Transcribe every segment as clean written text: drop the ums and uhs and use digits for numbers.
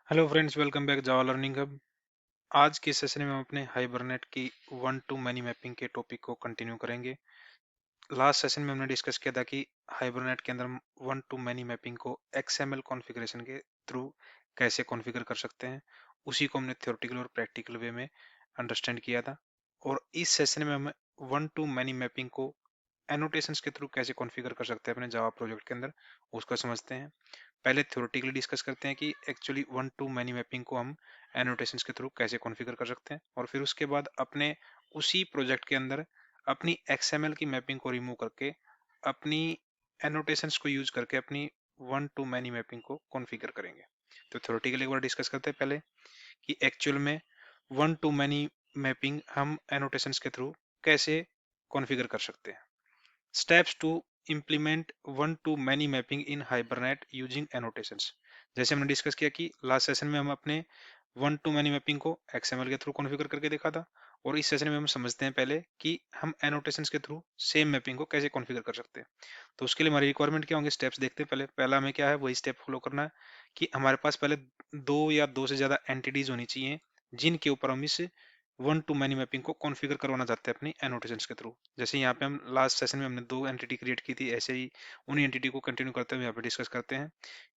Hello friends, welcome back जावा learning hub. आज के session में हम अपने हाइबरनेट की वन टू मैनी मैपिंग के टॉपिक को कंटिन्यू करेंगे। लास्ट सेशन में हमने डिस्कस किया था कि हाइबरनेट के अंदर वन टू मैनी मैपिंग को एक्सएमएल कॉन्फ़िगरेशन के थ्रू कैसे कॉन्फ़िगर कर सकते हैं। उसी को हमने थ्योरेटिकल और प्रैक्टिकल वे में अंडरस्टैंड किया था। और इस सेशन में हम वन टू मैनी मैपिंग को एनोटेशंस के थ्रू कैसे कॉन्फ़िगर कर सकते हैं अपने जावा प्रोजेक्ट के अंदर, उसको समझते हैं। पहले थ्योरेटिकली डिस्कस करते हैं कि actually one to many mapping को हम एनोटेशंस के थ्रू कैसे कॉन्फ़िगर कर सकते हैं, और फिर उसके बाद अपने उसी प्रोजेक्ट के अंदर अपनी एक्सएमएल की मैपिंग को रिमूव करके अपनी एनोटेशंस को यूज करके अपनी वन टू मैनी मैपिंग को कॉन्फ़िगर करेंगे। तो थ्योरेटिकली एक बार डिस्कस करते हैं पहले कि एक्चुअल में वन टू मैनी मैपिंग हम एनोटेशंस के थ्रू कैसे कॉन्फ़िगर कर सकते हैं। Steps to implement one to many mapping in Hibernate using annotations। जैसे हमने डिस्कस किया कि लास्ट सेशन में हम अपने वन टू मैनी मैपिंग को XML के थ्रू कॉन्फ़िगर करके देखा था, और इस सेशन में हम समझते हैं पहले कि हम एनोटेशंस के थ्रू सेम मैपिंग को कैसे कॉन्फ़िगर कर सकते हैं। तो उसके लिए हमारी रिक्वायरमेंट क्या होंगे, स्टेप्स देखते हैं। पहला हमें क्या है, वही स्टेप फॉलो करना है कि हमारे पास पहले दो या दो से ज़्यादा एंटिटीज होनी चाहिए जिनके ऊपर हम इस वन टू मैनी मैपिंग को कॉन्फ़िगर करवाना चाहते हैं अपनी एनोटेशंस के थ्रू। जैसे यहाँ पे हम लास्ट सेशन में हमने दो एंटिटी क्रिएट की थी, ऐसे ही उन्हीं एंटिटी को कंटिन्यू करते हुए यहाँ पे डिस्कस करते हैं।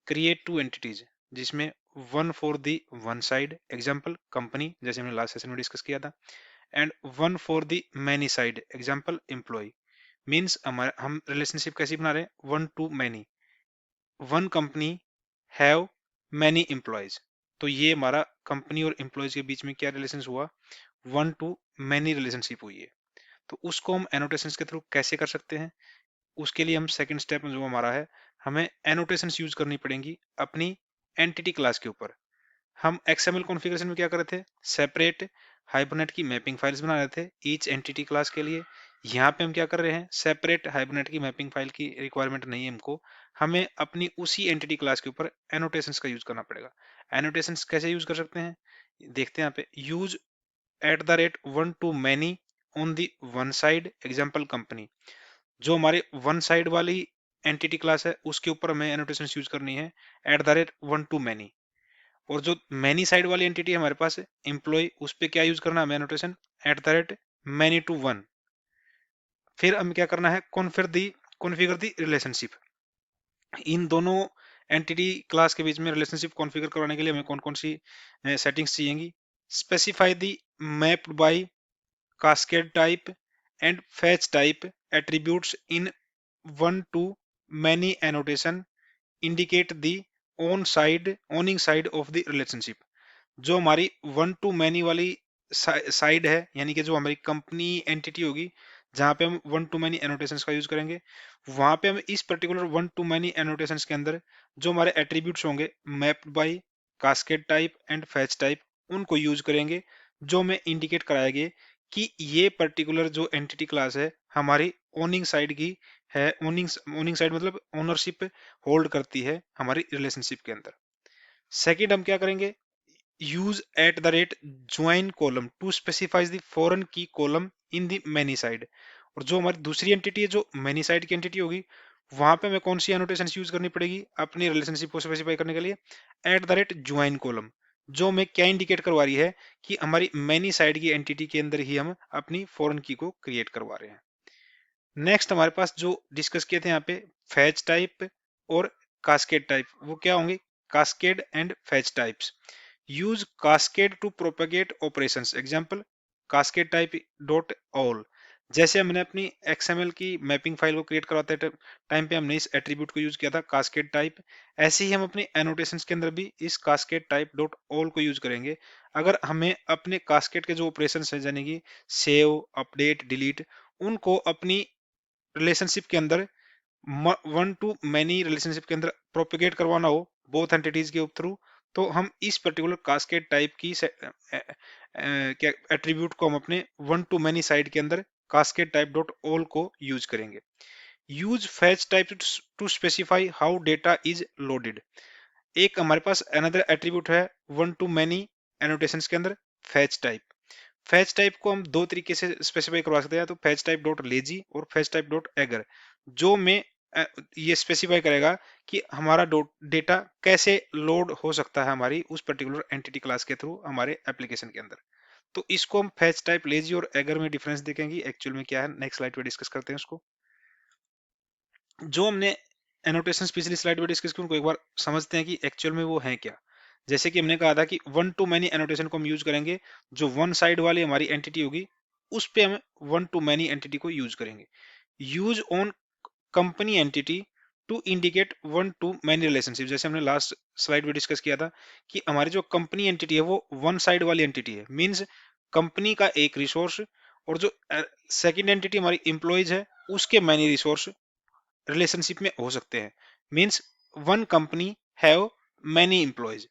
क्रिएट टू एंटिटीज, जिसमें one for the one side example company, जैसे हमने लास्ट सेशन में डिस्कस किया था, and one for the many side example employee. Means हमारे हम रिलेशनशिप कैसी बना रहे हैं, one to many, one company have many employees. तो ये हमारा कंपनी और एम्प्लॉयज के बीच में क्या रिलेशन हुआ, वन टू मैनी रिलेशनशिप हुई है। तो उसको हम एनोटेशंस के थ्रू कैसे कर सकते हैं, उसके लिए हम सेकंड स्टेप में जो हमारा है, हमें एनोटेशंस यूज करनी पड़ेंगी अपनी एंटिटी क्लास के ऊपर। हम एक्सएमएल कॉन्फ़िगरेशन में क्या कर रहे थे, सेपरेट हाइबरनेट की मैपिंग फाइल्स बना रहे थे ईच एंटिटी क्लास के लिए। यहाँ पे हम क्या कर रहे हैं, सेपरेट हाइबरनेट की मैपिंग फाइल की रिक्वायरमेंट नहीं है हमको, हमें अपनी उसी एंटिटी क्लास के ऊपर एनोटेशंस का यूज करना पड़ेगा। एनोटेशंस कैसे यूज कर सकते हैं, देखते हैं यहाँ पे। Use eight the rate one to many on the one side example company. जो हमारे वन साइड वाली एंटिटी क्लास है उसके ऊपर हमें एनोटेशंस यूज करनी है eight the rate one to many. और जो मैनी साइड वाली एंटिटी है हमारे पास एम्प्लॉय, उस पे क्या यूज करना है हमें annotation, at the rate many to one. फिर हमें क्या करना है, कॉन्फ़िगर दी रिलेशनशिप। इन दोनों एंटिटी क्लास के बीच में रिलेशनशिप कॉन्फ़िगर करवाने के लिए हमें कौन कौन सी सेटिंग्स चाहिएंगी। Specify the mapped by cascade type and fetch type attributes in one to many annotation indicate the owning side of the relationship। जो हमारी वन टू मैनी वाली साइड है, यानी कि जो हमारी कंपनी एंटिटी होगी जहां पे हम वन टू मैनी एनोटेशंस का यूज करेंगे, वहां पे हम इस particular one to many annotations के अंदर जो हमारे एट्रीब्यूट्स होंगे, mapped by, cascade type and fetch type, उनको यूज करेंगे, जो हमें इंडिकेट कराएंगे कि ये पर्टिकुलर जो एंटिटी क्लास है हमारी ओनिंग साइड की है। ओनिंग ओनिंग साइड मतलब ओनरशिप होल्ड करती है हमारी रिलेशनशिप के अंदर। सेकंड हम क्या करेंगे, use at the rate join column to specifies the foreign key column in the many side। और जो हमारी दूसरी एंटिटी है, जो many side की एंटिटी होगी, वहां पे हमें कौन सी एनोटेशन यूज करनी पड़ेगी अपनी रिलेशनशिप को स्पेसिफाई करने के लिए, eight the rate join column. जो हमें क्या इंडिकेट करवा रही है कि हमारी मैनी साइड की एंटिटी के अंदर ही हम अपनी फॉरेन की को क्रिएट करवा रहे हैं। नेक्स्ट हमारे पास जो डिस्कस किए थे यहाँ पे, फैच टाइप और कास्केड टाइप, वो क्या होंगे, cascade and fetch types. Use cascade to propagate operations example cascade type dot all. जैसे हमने अपनी एक्सएमएल की मैपिंग फाइल को क्रिएट करवाते टाइम पे हमने इस एट्रीब्यूट को यूज किया था कास्केड टाइप, ऐसे ही हम अपने एनोटेशंस के अंदर भी इस कास्केड टाइप डॉट ऑल को यूज करेंगे। अगर हमें अपने कास्केड के जो ऑपरेशंस है, यानी कि सेव, अपडेट, डिलीट, उनको अपनी रिलेशनशिप के अंदर वन टू मैनी रिलेशनशिप के अंदर प्रोपेगेट करवाना हो बोथ एंटिटीज के थ्रू, तो हम इस पर्टिकुलर कास्केड टाइप की क्या एट्रीब्यूट को हम अपने वन टू मैनी साइड के अंदर कास्केड टाइप डॉट ऑल को यूज करेंगे। Use fetch type two specify how data is loaded. एक हमारे पास अनदर एट्रीब्यूट है वन टू मैनी एनोटेशंस के अंदर, फैच टाइप। फैच टाइप को हम दो तरीके से स्पेसिफाई करवा सकते हैं, तो फैच टाइप डॉट लेजी और फैच टाइप डॉट एगर। जो मैं ये स्पेसिफाई करेगा कि हमारा डेटा कैसे लोड हो सकता है हमारी उस पर्टिकुलर एंटिटी क्लास के थ्रू हमारे एप्लीकेशन के अंदर। तो इसको हम फैच टाइप, लेजी और एगर में डिफरेंस देखेंगे एक्चुअल में क्या है, नेक्स्ट स्लाइड पे डिस्कस करते हैं उसको। जो हमने एनोटेशन पिछली स्लाइड में डिस्कस की उनको एक बार समझते हैं कि एक्चुअल में वो है क्या। जैसे कि हमने कहा था कि वन टू मैनी एनोटेशन को हम यूज करेंगे, जो वन साइड वाली हमारी एंटिटी होगी उस पे हम वन टू मैनी एंटिटी को यूज करेंगे। Use on company entity to indicate one to many relationship, जैसे हमने लास्ट स्लाइड में डिस्कस किया था कि हमारी जो कंपनी एंटिटी है वो वन साइड वाली एंटिटी है, मींस कंपनी का एक रिसोर्स, और जो सेकंड एंटिटी हमारी इंप्लॉइज है उसके मैनी रिसोर्स रिलेशनशिप में हो सकते हैं। Means one company have many employees.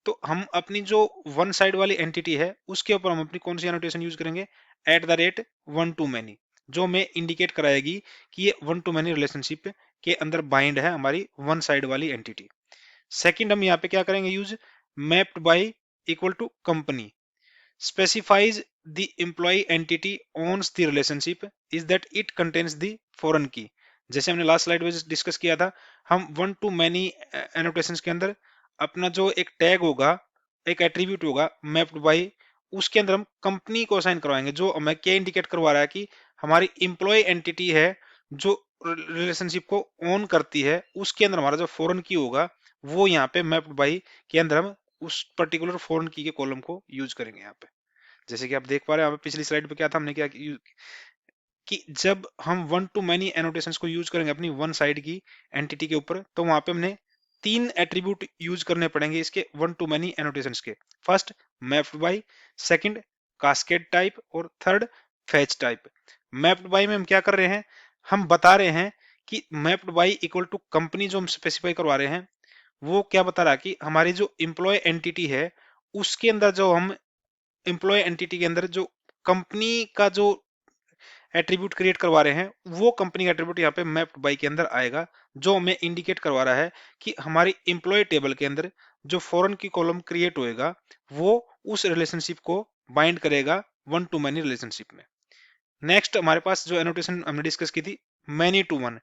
तो हम अपनी जो वन साइड वाली एंटिटी है उसके ऊपर हम अपनी कौन सी एनोटेशन यूज करेंगे, eight the rate one to many, जो हमें इंडिकेट कराएगी कि ये वन टू मैनी रिलेशनशिप के अंदर बाइंड है हमारी वन साइड वाली एंटिटी। सेकंड हम यहाँ पे क्या करेंगे use, mapped by equal to company specifies the employee entity owns the relationship is that it contains the foreign key। जैसे हमने लास्ट स्लाइड में डिस्कस किया था, हम वन टू मैनी एनोटेशंस के अंदर अपना जो एक टैग होगा, एक एट्रीब्यूट होगा मैप्ड बाय, उसके अंदर हम कंपनी को असाइन करवाएंगे, जो हमें क्या इंडिकेट करवा रहा है कि हमारी इंप्लॉय एंटिटी है जो रिलेशनशिप को ओन करती है, उसके अंदर हमारा जो फॉरेन की होगा वो यहाँ पे मैप्ड बाय के अंदर हम उस पर्टिकुलर फॉरेन की के कॉलम को यूज करेंगे यहाँ पे। जैसे कि आप देख पा रहे हैं, पिछली स्लाइड पे क्या था, हमने क्या कि जब हम वन टू मैनी एनोटेशंस को यूज करेंगे अपनी वन साइड की एंटिटी के ऊपर, तो वहां पे हमने तीन एट्रीब्यूट यूज करने पड़ेंगे इसके वन टू मैनी एनोटेशंस के। First mapped by, second cascade type, और third fetch type. Mapped by में हम क्या कर रहे हैं, हम बता रहे हैं कि mapped by equal to company, जो हम स्पेसिफाई करवा रहे हैं वो क्या बता रहा है कि हमारी जो इंप्लॉय एंटिटी है उसके अंदर जो हम एम्प्लॉय एंटिटी के अंदर जो कंपनी का जो एट्रीब्यूट क्रिएट करवा रहे हैं वो कंपनी का एट्रीब्यूट यहाँ पे मैप्ड बाय के अंदर आएगा, जो हमें इंडिकेट करवा रहा है कि हमारी एम्प्लॉय टेबल के अंदर जो फॉरेन की कॉलम क्रिएट होएगा वो उस रिलेशनशिप को बाइंड करेगा वन टू मैनी रिलेशनशिप में। नेक्स्ट हमारे पास जो एनोटेशन हमने डिस्कस की थी, मैनी टू वन,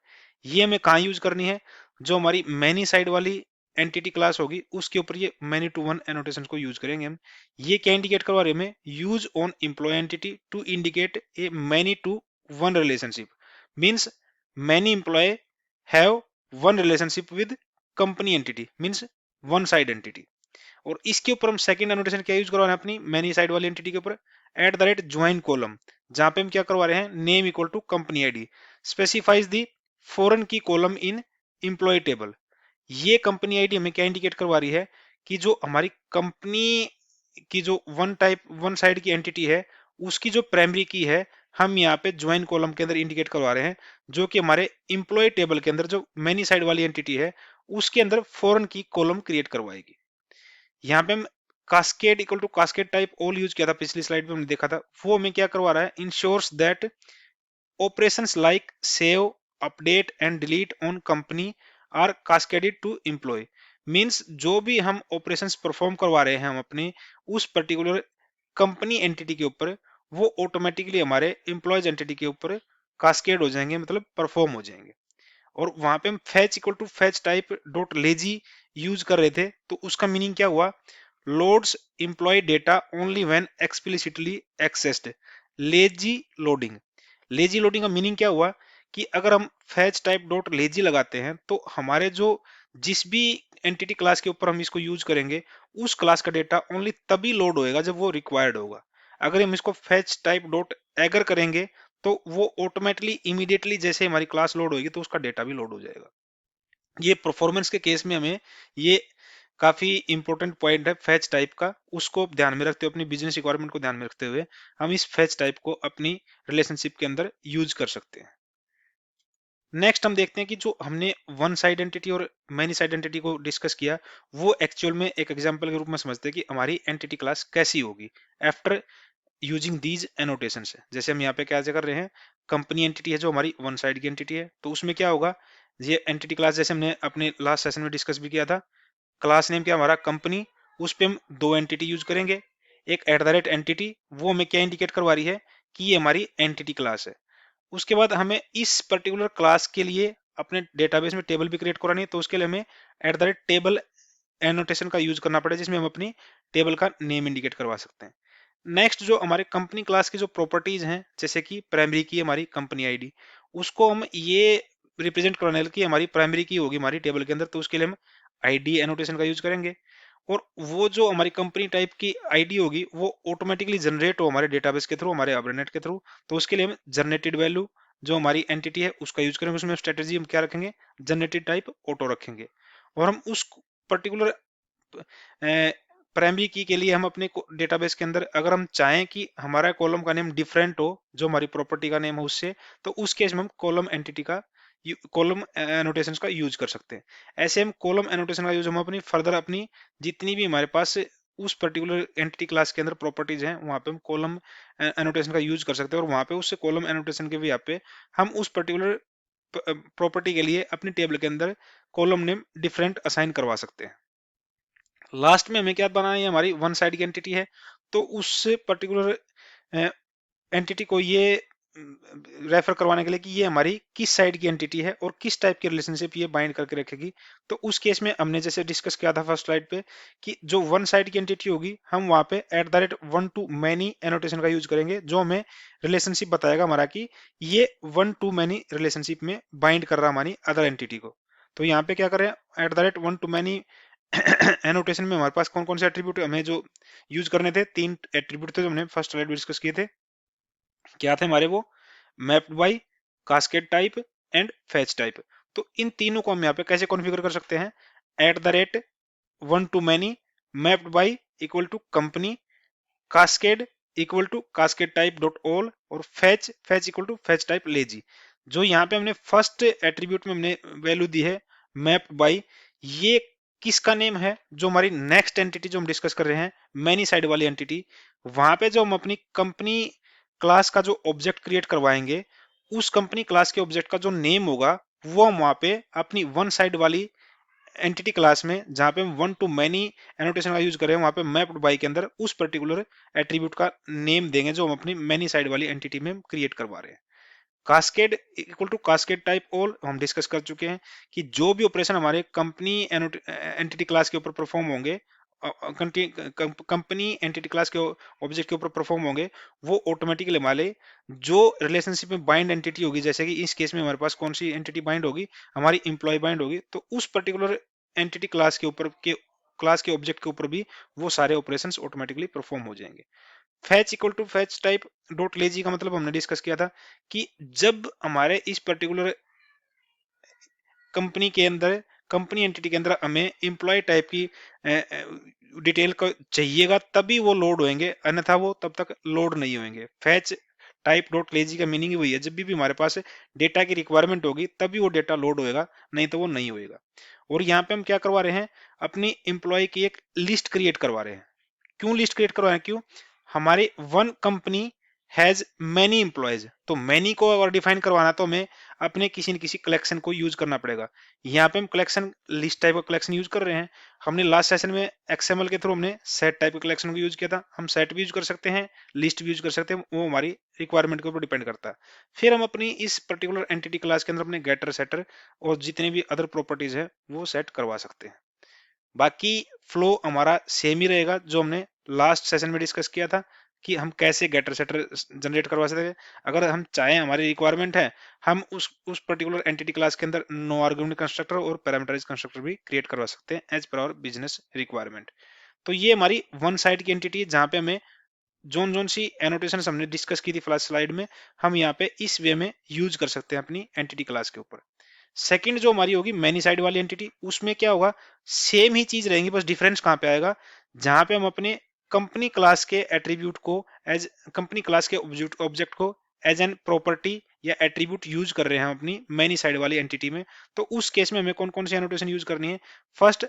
ये हमें कहाँ यूज करनी है, जो हमारी मैनी साइड वाली एंटिटी क्लास होगी उसके ऊपर ये मैनी टू वन एनोटेशन को यूज करेंगे हम। ये क्या इंडिकेट करवा रहे हैं हमें, use on employee entity to indicate a many to one relationship, means many employee have one relationship with company entity, means one side entity. और इसके ऊपर हम सेकंड एनोटेशन क्या यूज करवा रहे हैं अपनी मैनी साइड वाली एंटिटी के ऊपर, at the rate join column, जहां पे हम क्या करवा रहे हैं, name equal to company ID specifies the foreign key column in employee table. ये कंपनी आईडी हमें क्या इंडिकेट करवा रही है कि जो हमारी कंपनी की जो वन साइड की एंटिटी है उसकी जो प्राइमरी की है हम यहाँ पे ज्वाइन कॉलम के अंदर इंडिकेट करवा रहे हैं, जो कि हमारे एम्प्लॉय टेबल के अंदर जो मैनी साइड वाली एंटिटी है उसके अंदर फॉरेन की कॉलम क्रिएट करवाएगी। यहाँ पे हम cascade equal to cascade type all use किया था पिछली स्लाइड में हमने देखा था, वो हमें क्या करवा रहा है, ensures that operations like save, update and delete on company are cascaded to employee। Means जो भी हम ऑपरेशंस परफॉर्म करवा रहे हैं हम अपनी उस पर्टिकुलर कंपनी एंटिटी के ऊपर, वो ऑटोमेटिकली हमारे एम्प्लॉयज एंटिटी के ऊपर कास्केड हो जाएंगे, मतलब परफॉर्म हो जाएंगे। और वहां पे हम fetch equal to fetch type dot lazy use कर रहे थे, तो उसका मीनिंग क्या हुआ, loads employee data only when explicitly accessed, lazy loading. Lazy loading का मीनिंग क्या हुआ कि अगर हम फैच टाइप डॉट लेजी लगाते हैं तो हमारे जो जिस भी एंटिटी क्लास के ऊपर हम इसको यूज करेंगे उस क्लास का डेटा ओनली तभी लोड होएगा जब वो रिक्वायर्ड होगा। अगर हम इसको फैच टाइप डॉट एगर करेंगे तो वो ऑटोमेटिकली इमीडिएटली जैसे हमारी क्लास लोड होगी तो उसका डेटा भी लोड हो जाएगा। ये परफॉर्मेंस के केस में हमें ये काफी इंपॉर्टेंट पॉइंट है फैच टाइप का, उसको ध्यान में रखते हुए अपनी बिजनेस रिक्वायरमेंट को ध्यान में रखते हुए हम इस फैच टाइप को अपनी रिलेशनशिप के अंदर यूज कर सकते हैं। नेक्स्ट हम देखते हैं कि जो हमने वन साइड एंटिटी और मैनी साइड एंटिटी को डिस्कस किया वो एक्चुअल में एक एग्जांपल के रूप में समझते हैं कि हमारी एंटिटी क्लास कैसी होगी आफ्टर यूजिंग दीज एनोटेशंस। जैसे हम यहाँ पे क्या कर रहे हैं, कंपनी एंटिटी है जो हमारी वन साइड की एंटिटी है, तो उसमें क्या होगा, ये एंटिटी क्लास जैसे हमने अपने लास्ट सेशन में डिस्कस भी किया था, क्लास नेम क्या हमारा कंपनी, उस पे हम दो एंटिटी यूज करेंगे, एक एट द रेट एंटिटी, वो हमें क्या इंडिकेट करवा रही है कि ये हमारी एंटिटी क्लास है। उसके बाद हमें इस पर्टिकुलर क्लास के लिए अपने डेटाबेस में टेबल भी क्रिएट करानी है, तो उसके लिए हमें @टेबल एनोटेशन का यूज करना पड़ेगा, जिसमें हम अपनी टेबल का नेम इंडिकेट करवा सकते हैं। नेक्स्ट जो हमारे कंपनी क्लास की जो प्रॉपर्टीज हैं, जैसे कि प्राइमरी की हमारी कंपनी आईडी, उसको हम ये रिप्रेजेंट करवाने की हमारी प्राइमरी की होगी हमारी टेबल के अंदर, तो उसके लिए हम आईडी एनोटेशन का यूज करेंगे। और वो जो हमारी कंपनी टाइप की आईडी होगी वो ऑटोमेटिकली जनरेट हो हमारे डेटाबेस के थ्रू, हमारे हाइबरनेट के थ्रू, तो उसके लिए हम जनरेटेड वैल्यू जो हमारी एंटिटी है उसका यूज करेंगे। उसमें स्ट्रेटेजी हम क्या रखेंगे, जनरेटेड टाइप ऑटो रखेंगे। और हम उस पर्टिकुलर प्राइमरी की के लिए हम अपने डेटाबेस के अंदर अगर हम चाहें कि हमारा कॉलम का नेम डिफरेंट हो जो हमारी प्रॉपर्टी का नेम है उससे, तो उस केस में हम कॉलम एंटिटी का कॉलम एनोटेशन का यूज कर सकते हैं। ऐसे हम कॉलम एनोटेशन का यूज हम अपनी फर्दर अपनी जितनी भी हमारे पास उस पर्टिकुलर एंटिटी क्लास के अंदर प्रॉपर्टीज हैं वहां पे हम कॉलम एनोटेशन का यूज कर सकते हैं, और वहां पे उससे कॉलम एनोटेशन के भी यहाँ पे हम उस पर्टिकुलर प्रॉपर्टी के लिए अपनी टेबल के अंदर कॉलम नेम डिफरेंट असाइन करवा सकते हैं। लास्ट में हमें क्या बनाना है, हमारी वन साइड की एंटिटी है, तो उस पर्टिकुलर एंटिटी को ये रेफर करवाने के लिए कि ये हमारी किस साइड की एंटिटी है और किस टाइप की रिलेशनशिप ये बाइंड करके रखेगी। तो उस केस में हमने जैसे डिस्कस किया था फर्स्ट स्लाइड पे कि जो वन साइड की एंटिटी होगी हम वहां पे वन टू मैनी एनोटेशन का यूज करेंगे, जो हमें रिलेशनशिप बताएगा हमारा कि ये वन टू मैनी रिलेशनशिप में बाइंड कर रहा हमारी अदर एंटिटी को। तो यहाँ पे क्या करें, वन टू मैनी एनोटेशन में हमारे पास कौन कौन से एट्रीब्यूट हमें जो यूज करने थे, तीन एट्रीब्यूट थे जो हमने फर्स्ट स्लाइड में डिस्कस किए थे। क्या थे हमारे वो, mapped by, cascade type and fetch type. तो इन तीनों को हम यहाँ पे कैसे कॉन्फ़िगर कर सकते हैं, one to many, mapped by equal to company, cascade equal to cascade type dot all, और fetch equal to fetch type lazy. जो यहाँ पे हमने फर्स्ट एट्रीब्यूट में हमने वैल्यू दी है मैप्ड बाय, ये किसका नेम है, जो हमारी नेक्स्ट एंटिटी जो हम डिस्कस कर रहे हैं मैनी साइड वाली एंटिटी, वहां पे जो हम अपनी कंपनी क्लास का जो ऑब्जेक्ट क्रिएट करवाएंगे उस कंपनी क्लास के ऑब्जेक्ट का जो नेम होगा वो हम वहां पे अपनी वन साइड वाली एंटिटी क्लास में जहां पे हम वन टू मैनी एनोटेशन का यूज कर रहे हैं वहां पे मैप्ड बाय के अंदर उस पर्टिकुलर एट्रीब्यूट का नेम देंगे जो हम अपनी मैनी साइड वाली एंटिटी में क्रिएट करवा रहे हैं। Cascade equal to cascade type all हम डिस्कस कर चुके हैं कि जो भी ऑपरेशन हमारे कंपनी एंटिटी क्लास के ऊपर परफॉर्म होंगे, कंपनी एंटिटी क्लास के ऑब्जेक्ट के ऊपर परफॉर्म होंगे, वो ऑटोमेटिकली हमारे जो रिलेशनशिप में बाइंड एंटिटी होगी, जैसे कि इस केस में हमारे पास कौन सी एंटिटी बाइंड होगी, हमारी इंप्लॉय बाइंड होगी, तो उस पर्टिकुलर एंटिटी क्लास के ऑब्जेक्ट के ऊपर भी वो सारे ऑपरेशंस ऑटोमेटिकली परफॉर्म हो जाएंगे। Fetch equal to fetch type dot lazy का मतलब हमने डिस्कस किया था कि जब हमारे इस पर्टिकुलर कंपनी के अंदर कंपनी एंटिटी के अंदर हमें एम्प्लॉय टाइप की डिटेल को चाहिएगा तभी वो लोड होंगे, अन्यथा वो तब तक लोड नहीं होंगे। फैच टाइप डॉट लेजी का मीनिंग वही है, जब भी हमारे पास डेटा की रिक्वायरमेंट होगी तभी वो डेटा लोड होएगा, नहीं तो वो नहीं होएगा। और यहाँ पे हम क्या करवा रहे हैं, अपनी एम्प्लॉय की एक लिस्ट क्रिएट करवा रहे हैं। क्यों लिस्ट क्रिएट करवाए, क्यों, हमारे one company has many employees, तो मैनी को अगर डिफाइन करवाना तो हमें अपने किसी न किसी कलेक्शन को यूज करना पड़ेगा। यहाँ पे हम कलेक्शन लिस्ट टाइप का कलेक्शन यूज कर रहे हैं। हमने लास्ट सेशन में एक्सएमएल के थ्रू हमने सेट टाइप के कलेक्शन को यूज किया था, हम सेट भी यूज कर सकते हैं, लिस्ट भी यूज कर सकते हैं, वो हमारी रिक्वायरमेंट के ऊपर डिपेंड करता है। फिर हम अपनी इस पर्टिकुलर एंटिटी क्लास के अंदर अपने गेटर सेटर और जितने भी अदर प्रॉपर्टीज है वो सेट करवा सकते हैं। बाकी फ्लो हमारा सेम ही रहेगा जो हमने लास्ट सेशन में डिस्कस किया था कि हम कैसे गेटर सेटर जनरेट करवा सकते हैं। अगर हम चाहें, हमारी रिक्वायरमेंट है, हम उस पर्टिकुलर एंटिटी क्लास के अंदर नो आर्गुमेंट कंस्ट्रक्टर और पैरामीटराइज कंस्ट्रक्टर भी क्रिएट करवा सकते हैं as per our business requirement. तो ये हमारी वन साइड की एंटिटी है जहां पे हमें जोन जोन सी एनोटेशन हमने डिस्कस की थी फर्स्ट स्लाइड में, हम यहाँ पे इस वे में यूज कर सकते हैं अपनी एंटिटी क्लास के ऊपर। सेकंड जो हमारी होगी मैनी साइड वाली एंटिटी, उसमें क्या होगा, सेम ही चीज रहेंगी, बस डिफरेंस कहां पे आएगा, जहां पे हम अपने कंपनी क्लास के एट्रीब्यूट को एज कंपनी क्लास के ऑब्जेक्ट को एज एन प्रॉपर्टी या एट्रीब्यूट यूज कर रहे हैं अपनी मैनी साइड वाली एंटिटी में। तो उस केस में हमें कौन कौन सी एनोटेशन यूज करनी है, फर्स्ट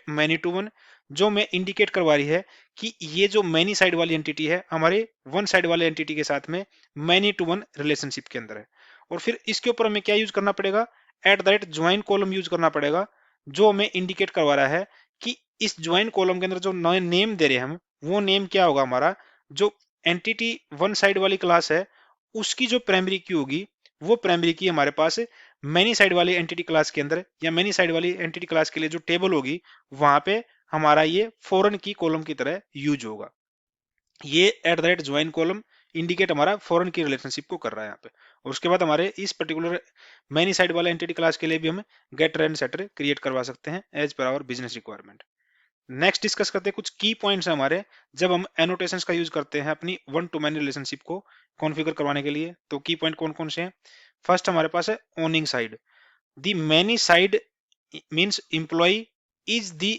मैनी टू वन, जो मैं इंडिकेट करवा रही है कि ये जो मैनी साइड वाली एंटिटी है हमारे वन साइड वाले एंटिटी के साथ में मैनी टू वन रिलेशनशिप के अंदर है। और फिर इसके ऊपर हमें क्या यूज करना पड़ेगा, ज्वाइन कॉलम यूज करना पड़ेगा, जो हमें इंडिकेट करवा रहा है कि इस ज्वाइन कॉलम के अंदर जो नए नेम दे रहे हैं हम, वो नेम क्या होगा, हमारा जो एंटिटी वन साइड वाली क्लास है उसकी जो प्राइमरी की होगी वो प्राइमरी की हमारे पास मैनी साइड वाली एंटिटी क्लास के अंदर या मैनी साइड वाली एंटिटी क्लास के लिए जो टेबल होगी वहां पे हमारा ये फॉरेन की कॉलम की तरह यूज होगा। ये eight the rate join column indicate हमारा फॉरेन की रिलेशनशिप को कर रहा है यहाँ पे। और उसके बाद हमारे इस पर्टिकुलर मैनी साइड वाले एंटिटी क्लास के लिए भी हम गेटर एंड सेटर क्रिएट करवा सकते हैं as per our business requirement. Next discuss करते हैं कुछ की पॉइंट्स हैं हमारे जब हम एनोटेशंस का यूज करते हैं अपनी वन टू मैनी रिलेशनशिप को कॉन्फ़िगर करवाने के लिए। तो की पॉइंट कौन कौन से हैं? फर्स्ट हमारे पास है owning side. The many side means employee is the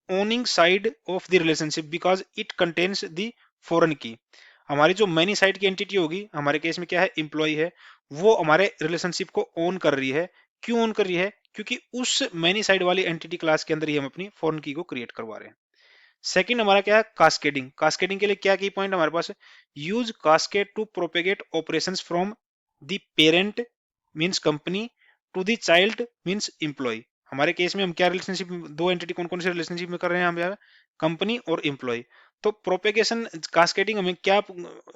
owning side of the relationship because it contains the foreign key। हमारी जो मैनी साइड की एंटिटी होगी, हमारे केस में क्या है, एम्प्लॉय है, वो हमारे रिलेशनशिप को ओन कर रही है। क्यों ओन कर रही है? क्योंकि उस मैनी साइड वाली एंटिटी क्लास के अंदर ही हम अपनी फॉरेन की को क्रिएट करवा रहे हैं। सेकंड हमारा क्या है, कास्केडिंग। कास्केडिंग के लिए क्या की पॉइंट हमारे पास है? Use cascade to propagate operations from the parent means company to the child means employee. हमारे केस में हम क्या रिलेशनशिप, दो एंटिटी कौन कौन से रिलेशनशिप में कर रहे हैं हम यहाँ, कंपनी और एम्प्लॉय। तो प्रोपेगेशन कास्केडिंग हमें क्या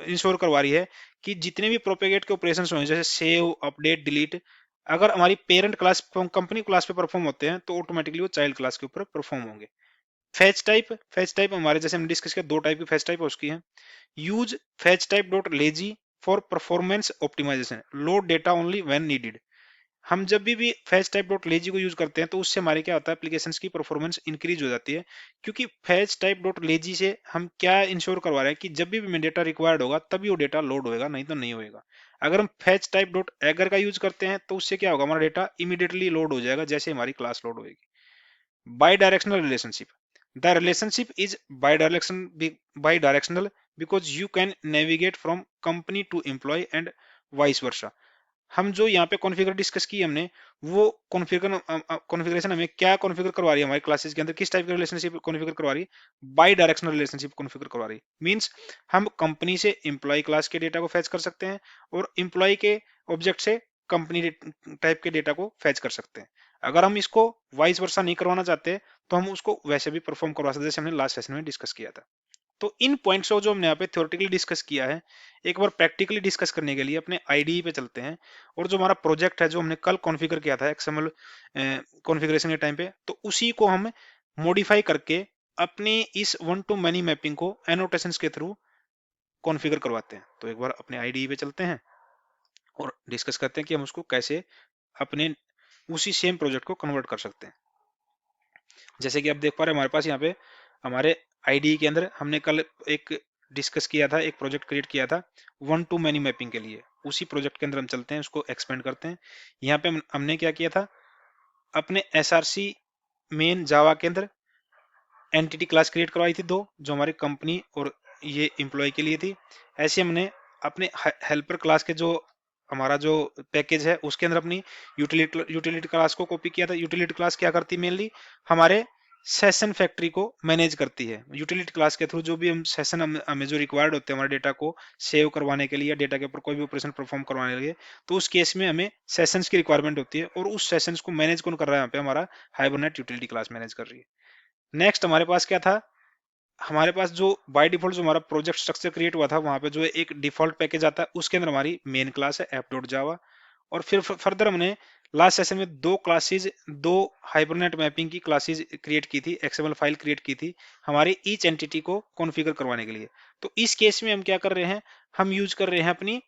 इंश्योर करवा रही है कि जितने भी प्रोपेगेट के ऑपरेशंस होंगे जैसे सेव, अपडेट, डिलीट, अगर हमारी पेरेंट क्लास कंपनी क्लास पे परफॉर्म होते हैं तो ऑटोमेटिकली वो चाइल्ड क्लास के ऊपर परफॉर्म होंगे। फैच टाइप हमारे जैसे हम डिस्कस किया, दो टाइप की फैच टाइप उसकी है। Use fetch type dot lazy for performance optimization, load data only when needed. हम जब भी फैच टाइप डॉट लेजी को यूज करते हैं तो उससे हमारे क्या होता है, एप्लीकेशन की परफॉर्मेंस इंक्रीज हो जाती है। क्योंकि फैच टाइप डॉट लेजी से हम क्या इंश्योर करवा रहे हैं कि जब भी डेटा रिक्वायर्ड होगा तभी वो डेटा लोड होएगा, नहीं तो नहीं होएगा। अगर हम फैच टाइप डॉट एगर का यूज करते हैं तो उससे क्या होगा, हमारा डेटा इमीडिएटली लोड हो जाएगा जैसे हमारी क्लास लोड होगी। Bidirectional relationship. The relationship is bidirectional because you can navigate from company to employee and vice versa। हम जो यहाँ पे कॉन्फ़िगर डिस्कस की हमने, वो कॉन्फ़िगरेशन हमें क्या कॉन्फ़िगर करवा रही है हमारी क्लासेस के अंदर, किस टाइप की रिलेशनशिप कॉन्फ़िगर करवा रही है? बाई डायरेक्शनल रिलेशनशिप कॉन्फ़िगर करवा रही है। मींस हम कंपनी से एम्प्लॉय क्लास के डेटा को फैच कर सकते हैं और एम्प्लॉय के ऑब्जेक्ट से कंपनी टाइप के डेटा को फैच कर सकते हैं। अगर हम इसको वाइस वर्सा नहीं करवाना चाहते तो हम उसको वैसे भी परफॉर्म करवा सकते हैं जैसे हमने लास्ट सेशन में डिस्कस किया था। तो इन पॉइंट्स को जो हमने यहाँ पे थ्योरेटिकली डिस्कस किया है, एक बार प्रैक्टिकली डिस्कस करने के लिए अपने आईडीई पे चलते हैं। और जो हमारा प्रोजेक्ट है जो हमने कल कॉन्फ़िगर किया था एक्सएमएल कॉन्फ़िगरेशन के टाइम पे, तो उसी को हम मॉडिफाई करके अपनी इस वन टू मैनी मैपिंग को एनोटेशंस के थ्रू कॉन्फ़िगर करवाते हैं। तो एक बार अपने आईडीई पे चलते हैं और डिस्कस करते हैं कि हम उसको कैसे अपने उसी सेम प्रोजेक्ट को कन्वर्ट कर सकते हैं। जैसे कि आप देख पा रहे हैं हमारे पास यहाँ पे हमारे आईडी के अंदर हमने कल एक डिस्कस किया था, एक प्रोजेक्ट क्रिएट किया था वन टू मैनी मैपिंग के लिए। उसी प्रोजेक्ट के अंदर हम चलते हैं, उसको एक्सपेंड करते हैं। यहाँ पे हमने क्या किया था, अपने एसआरसी मेन जावा के अंदर एंटिटी क्लास क्रिएट करवाई थी दो, जो हमारी कंपनी और ये एम्प्लॉय के लिए थी। ऐसे हमने अपने हेल्पर क्लास के जो हमारा जो पैकेज है उसके अंदर अपनी यूटिलिटी क्लास को कॉपी किया था। यूटिलिटी क्लास क्या करती है, मेनली हमारे सेशन फैक्ट्री को मैनेज करती है। यूटिलिटी क्लास के थ्रू जो भी हम सेशन हमें जो रिक्वायर्ड होते हैं हमारे डेटा को सेव करवाने के लिए या डेटा के ऊपर कोई भी ऑपरेशन परफॉर्म करवाने के लिए, तो उस केस में हमें सेशंस की रिक्वायरमेंट होती है और उस सेशंस को मैनेज कौन कर रहा है, यहाँ पे हमारा हाइबरनेट यूटिलिटी क्लास मैनेज कर रही है। नेक्स्ट हमारे पास क्या था, हमारे पास जो बाय डिफॉल्ट जो हमारा प्रोजेक्ट स्ट्रक्चर क्रिएट हुआ था वहां पे जो एक डिफॉल्ट पैकेज आता है उसके अंदर हमारी मेन क्लास है ऐप डॉट जावा। और फिर फर्दर हमने लास्ट सेशन में दो क्लासेस, दो हाइबरनेट मैपिंग की क्लासेस क्रिएट की थी, एक्सएमएल फाइल क्रिएट की थी हमारी ईच एंटिटी को कॉन्फ़िगर करवाने के लिए। तो इस केस में हम क्या कर रहे हैं, हम यूज कर रहे हैं अपनी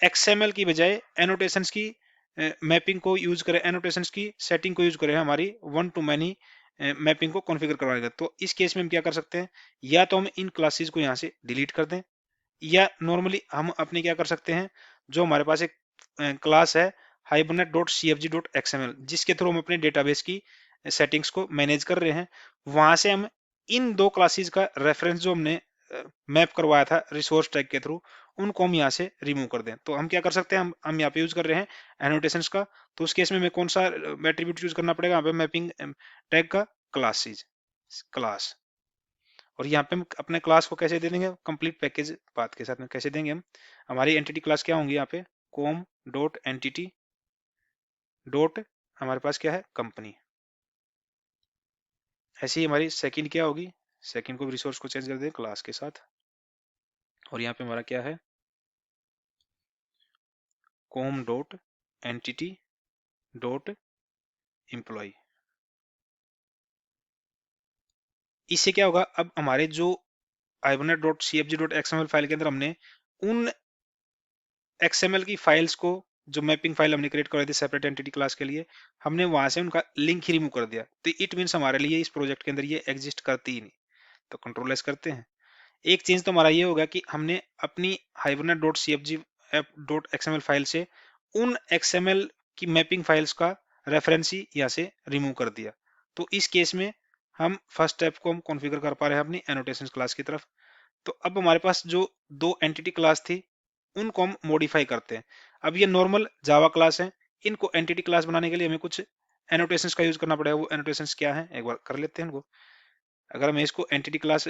एक्सएमएल की बजाय एनोटेशंस की मैपिंग को यूज करें, एनोटेशंस की सेटिंग को यूज करें हमारी वन टू मैनी मैपिंग को कॉन्फ़िगर करवाने। तो इस केस में हम क्या कर सकते हैं, या तो हम इन क्लासेस को यहाँ से डिलीट कर दें, या नॉर्मली हम अपने क्या कर सकते हैं, जो हमारे पास एक क्लास है hibernate dot c f g dot XML जिसके थ्रू हम अपने डेटाबेस की सेटिंग्स को मैनेज कर रहे हैं, वहां से हम इन दो क्लासेस का रेफरेंस जो हमने मैप करवाया था रिसोर्स टैग के थ्रू, उनको हम यहाँ से रिमूव कर दें। तो हम क्या कर सकते हैं, हम यहाँ पे यूज कर रहे हैं एनोटेशंस का। तो उस केस में हमें कौन सा एट्रीब्यूट यूज करना पड़ेगा, यहाँ पे मैपिंग टैग का क्लासेस क्लास। और यहाँ पे हम अपने क्लास को कैसे दे देंगे, कंप्लीट पैकेज पाथ के साथ में कैसे देंगे हम, हमारी एंटिटी क्लास क्या होंगी यहाँ पे, कॉम डॉट एंटिटी डॉट हमारे पास क्या है, कंपनी। ऐसी हमारी सेकंड क्या होगी, सेकंड को भी रिसोर्स को चेंज कर दें क्लास के साथ। और यहाँ पे हमारा क्या है, com dot entity dot employee. इससे क्या होगा, अब हमारे जो hibernate.cfg.xml फाइल के अंदर हमने उन XML की फाइल्स को, जो मैपिंग फाइल हमने क्रिएट करवाई थी सेपरेट एंटिटी क्लास के लिए, हमने वहां से उनका लिंक ही रिमूव कर दिया। तो इट मीन्स हमारे लिए इस प्रोजेक्ट के अंदर ये एग्जिस्ट करती ही नहीं। तो कंट्रोल एस करते हैं। एक चेंज तो हमारा ये होगा कि हमने अपनी hibernate.cfg.xml फाइल से उन XML की मैपिंग फाइल्स का रेफरेंस ही यहाँ से रिमूव कर दिया। तो इस केस में हम फर्स्ट स्टेप को हम कॉन्फ़िगर कर पा रहे हैं अपनी एनोटेशंस क्लास की तरफ। तो अब हमारे पास जो दो एंटिटी क्लास थी उनको हम मॉडिफाई करते हैं। अब ये नॉर्मल जावा क्लास है, इनको एंटिटी क्लास बनाने के लिए हमें कुछ एनोटेशंस का यूज करना पड़ेगा। वो एनोटेशंस क्या है एक बार कर लेते हैं इनको। अगर हमें इसको एंटिटी क्लास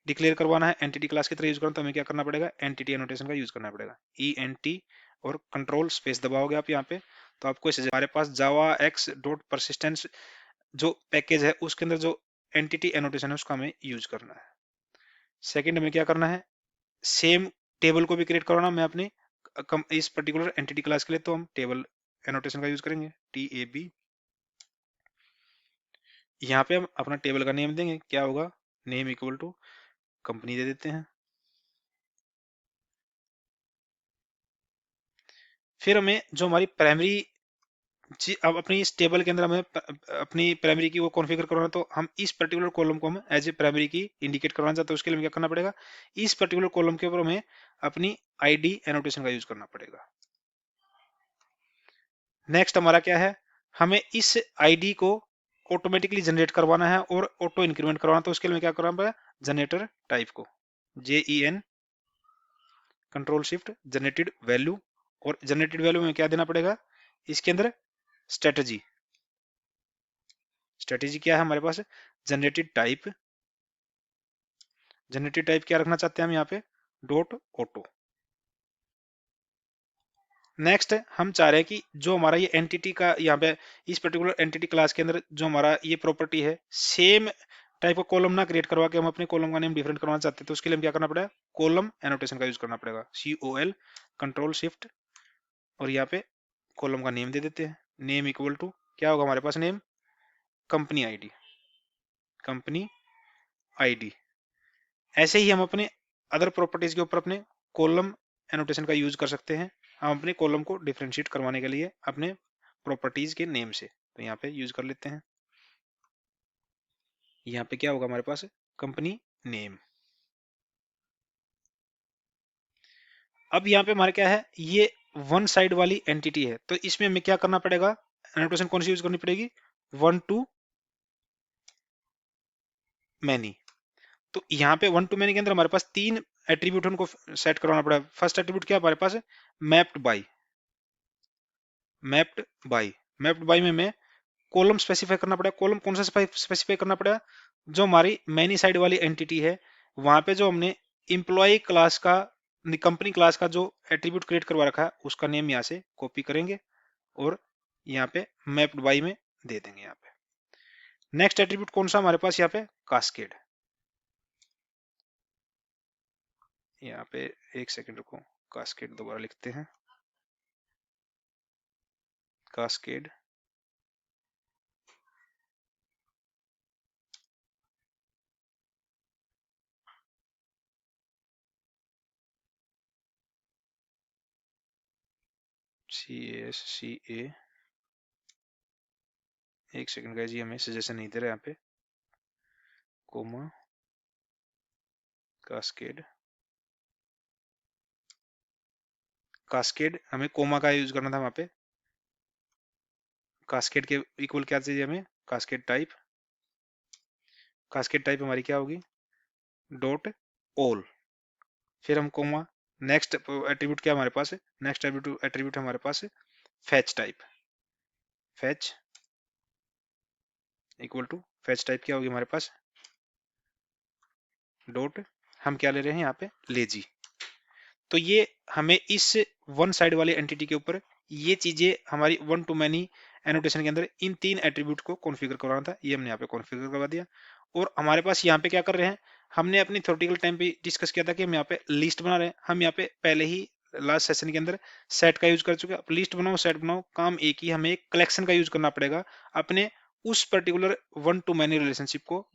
डिक्लेयर करवाना है, एंटिटी क्लास की तरह यूज करना, तो हमें क्या करना पड़ेगा, एंटिटी एनोटेशन का यूज करना पड़ेगा। ई एन टी और कंट्रोल स्पेस दबाओगे आप यहाँ पे, तो आपको हमारे पास जावा एक्स डॉट परसिस्टेंस जो पैकेज है उसके अंदर जो एंटिटी एनोटेशन है उसका हमें यूज करना है। सेकंड हमें क्या करना है, सेम टेबल को भी क्रिएट करवाना। मैं अपने इस पर्टिकुलर एंटिटी क्लास के लिए तो हम टेबल एनोटेशन का यूज करेंगे, टी ए बी। यहाँ पे हम अपना टेबल का नेम देंगे, क्या होगा, नेम इक्वल टू कंपनी दे देते हैं। फिर हमें जो हमारी प्राइमरी, जी अब अपनी इस टेबल के अंदर हमें अपनी प्राइमरी की वो कॉन्फ़िगर करवाना, तो हम इस पर्टिकुलर कॉलम को हम एज ए प्राइमरी की इंडिकेट करवाना चाहते हैं। उसके लिए हमें क्या करना पड़ेगा, इस पर्टिकुलर कॉलम के ऊपर हमें अपनी आईडी एनोटेशन का यूज करना पड़ेगा। नेक्स्ट हमारा क्या है, हमें इस आईडी को ऑटोमेटिकली जनरेट करवाना है और ऑटो इंक्रीमेंट करवाना। तो उसके लिए क्या करना पड़ेगा, जनरेटर टाइप को JEN control shift generated value, और जनरेटेड वैल्यू में क्या देना पड़ेगा, इसके अंदर स्ट्रेटजी। स्ट्रेटजी क्या है हमारे पास, जनरेटेड टाइप। जनरेटेड टाइप क्या रखना चाहते हैं हम यहाँ पे, डॉट ऑटो। नेक्स्ट हम चाह रहे हैं कि जो हमारा ये एंटिटी का यहाँ पे इस पर्टिकुलर एंटिटी क्लास के अंदर जो हमारा ये प्रॉपर्टी है, सेम टाइप का कॉलम ना क्रिएट करवा के हम अपने कॉलम का नेम डिफरेंट करवाना चाहते हैं। तो उसके लिए हम क्या करना पड़ेगा, कॉलम एनोटेशन का यूज करना पड़ेगा, COL कंट्रोल शिफ्ट, और यहाँ पे कॉलम का नेम दे देते हैं। नेम इक्वल टू क्या होगा हमारे पास, name company ID, company ID. ऐसे ही हम अपने अदर प्रॉपर्टीज के ऊपर अपने कॉलम एनोटेशन का यूज कर सकते हैं। हम अपने कॉलम को डिफरेंशिएट करवाने के लिए अपने प्रॉपर्टीज के नेम से, तो यहाँ पे यूज कर लेते हैं। यहाँ पे क्या होगा हमारे पास, कंपनी नेम। अब यहाँ पे हमारे क्या है, ये वन साइड वाली एंटिटी है, तो इसमें हमें क्या करना पड़ेगा, एनोटेशन कौन सी यूज करनी पड़ेगी, वन टू मैनी। तो यहाँ पे वन टू मैनी के अंदर हमारे पास तीन एट्रीब्यूट उनको सेट करवाना पड़ेगा। फर्स्ट एट्रीब्यूट क्या हमारे पास है, mapped by. Mapped by, mapped by में हमें कॉलम स्पेसिफाई करना पड़ेगा। कॉलम कौन सा स्पेसिफाई करना पड़ेगा, जो हमारी मैनी साइड वाली एंटिटी है वहां पे जो हमने इंप्लॉय क्लास का, कंपनी क्लास का जो एट्रीब्यूट क्रिएट करवा रखा है उसका नेम यहाँ से कॉपी करेंगे और यहाँ पे मैप्ड बाई में दे देंगे। यहाँ पे नेक्स्ट एट्रीब्यूट कौन सा हमारे पास, यहाँ पे कास्केड। यहाँ पे एक सेकंड रुको, कास्केड दोबारा लिखते हैं, कास्केड। CASCA, एक सेकंड का जी, हमें सजेशन नहीं दे रहा यहाँ पे, कोमा कास्केड। कास्केड हमें कोमा का यूज करना था वहां पे। कास्केड के इक्वल क्या चाहिए हमें, कास्केड टाइप। कास्केड टाइप हमारी क्या होगी, डॉट ऑल, फिर हम कोमा। नेक्स्ट एट्रीब्यूट क्या हमारे पास है, नेक्स्ट एट्रीब्यूट हमारे पास है fetch type. Fetch equal to fetch type क्या होगी हमारे पास, डॉट, हम क्या ले रहे हैं यहाँ पे, लेजी। तो ये हमें इस वन साइड वाली एंटिटी के ऊपर ये चीजें हमारी वन टू मैनी एनोटेशन के अंदर इन तीन एट्रीब्यूट को कॉन्फ़िगर करवाना था, ये हमने यहाँ पे कॉन्फ़िगर करवा दिया। और हमारे पास यहाँ पे क्या कर रहे हैं, हमने अपनी थ्योरेटिकल टाइम पे डिस्कस किया था कि हम यहाँ पे लिस्ट बना रहे हैं। हम यहाँ पे पहले ही लास्ट सेशन के अंदर सेट का यूज कर चुके हैं। अब लिस्ट बनाओ, सेट बनाओ, काम एक ही, हमें एक कलेक्शन का यूज करना पड़ेगा अपने उस particular one to many relationship को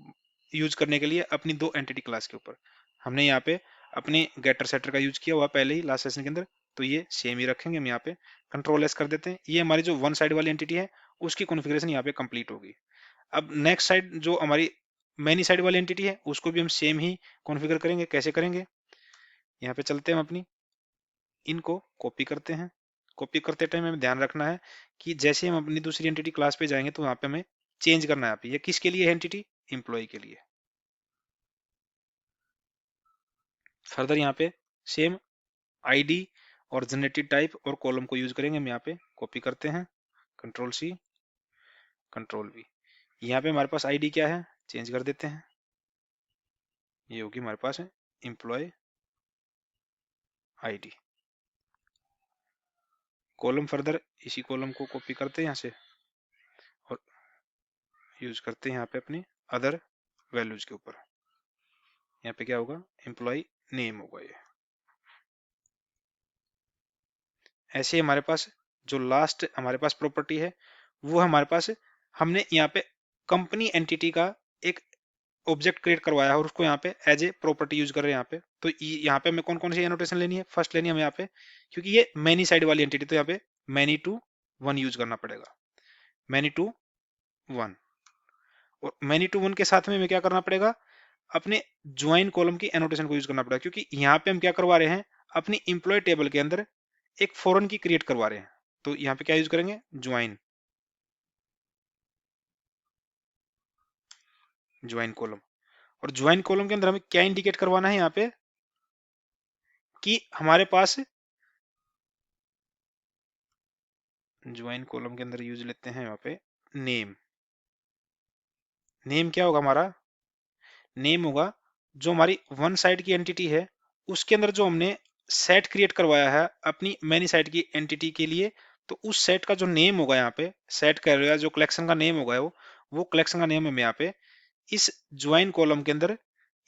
यूज करने के लिए अपनी दो एंटिटी क्लास के ऊपर। हमने यहाँ पे अपने गेटर सेटर का यूज किया हुआ पहले ही लास्ट सेशन के अंदर, तो ये सेम ही रखेंगे। हम यहाँ पे कंट्रोल एस कर देते हैं। ये हमारी जो वन साइड वाली एंटिटी है उसकी कॉन्फ़िगरेशन यहाँ पे कंप्लीट होगी। अब नेक्स्ट साइड जो हमारी मैनी साइड वाली एंटिटी है उसको भी हम सेम ही कॉन्फ़िगर करेंगे। कैसे करेंगे, यहाँ पे चलते हैं हम अपनी, इनको कॉपी करते हैं। कॉपी करते टाइम हमें ध्यान रखना है कि जैसे हम अपनी दूसरी एंटिटी क्लास पे जाएंगे तो यहाँ पे हमें चेंज करना है। यहाँ पे ये किसके लिए एंटिटी, एम्प्लॉय के लिए। फर्दर यहाँ पे सेम आईडी और जनरेटेड टाइप और कॉलम को यूज करेंगे। हम यहाँ पे कॉपी करते हैं, कंट्रोल सी कंट्रोल वी। यहाँ पे हमारे पास आईडी क्या है, चेंज कर देते हैं, ये होगी हमारे पास है एम्प्लॉय आईडी। कॉलम फर्दर इसी कॉलम को कॉपी करते हैं यहाँ से और यूज करते हैं यहाँ पे अपनी अदर वैल्यूज के ऊपर। यहाँ पे क्या होगा, एम्प्लॉय नेम होगा ये। ऐसे ही हमारे पास जो लास्ट हमारे पास प्रॉपर्टी है वो हमारे पास, हमने यहाँ पे कंपनी एंटिटी का एक ऑब्जेक्ट क्रिएट करवाया है और उसको यहाँ पे एज ए प्रॉपर्टी यूज कर रहे हैं यहाँ पे। तो यहाँ पे हमें कौन कौन सी एनोटेशन लेनी है, फर्स्ट लेनी है हमें यहाँ पे, क्योंकि ये मैनी साइड वाली एंटिटी, तो यहाँ पे मैनी टू वन यूज करना पड़ेगा, मैनी टू वन। और मैनी टू वन के साथ में हमें क्या करना पड़ेगा, अपने ज्वाइन कॉलम की एनोटेशन को यूज करना पड़ेगा, क्योंकि यहाँ पे हम क्या करवा रहे हैं, अपनी इंप्लॉय टेबल के अंदर एक फॉरन की क्रिएट करवा रहे हैं। तो यहाँ पे क्या यूज करेंगे, ज्वाइन, ज्वाइन कॉलम। और ज्वाइन कॉलम के अंदर हमें क्या इंडिकेट करवाना है यहाँ पे, कि हमारे पास ज्वाइन कॉलम के अंदर यूज लेते हैं यहाँ पे नेम। नेम क्या होगा हमारा, नेम होगा जो हमारी वन साइड की एंटिटी है उसके अंदर जो हमने सेट क्रिएट करवाया है अपनी मैनी साइड की एंटिटी के लिए, तो उस सेट का जो नेम होगा यहाँ पे, सेट कर रहा है जो कलेक्शन का नेम होगा वो कलेक्शन का नेम हमें यहाँ पे इस ज्वाइन कॉलम के अंदर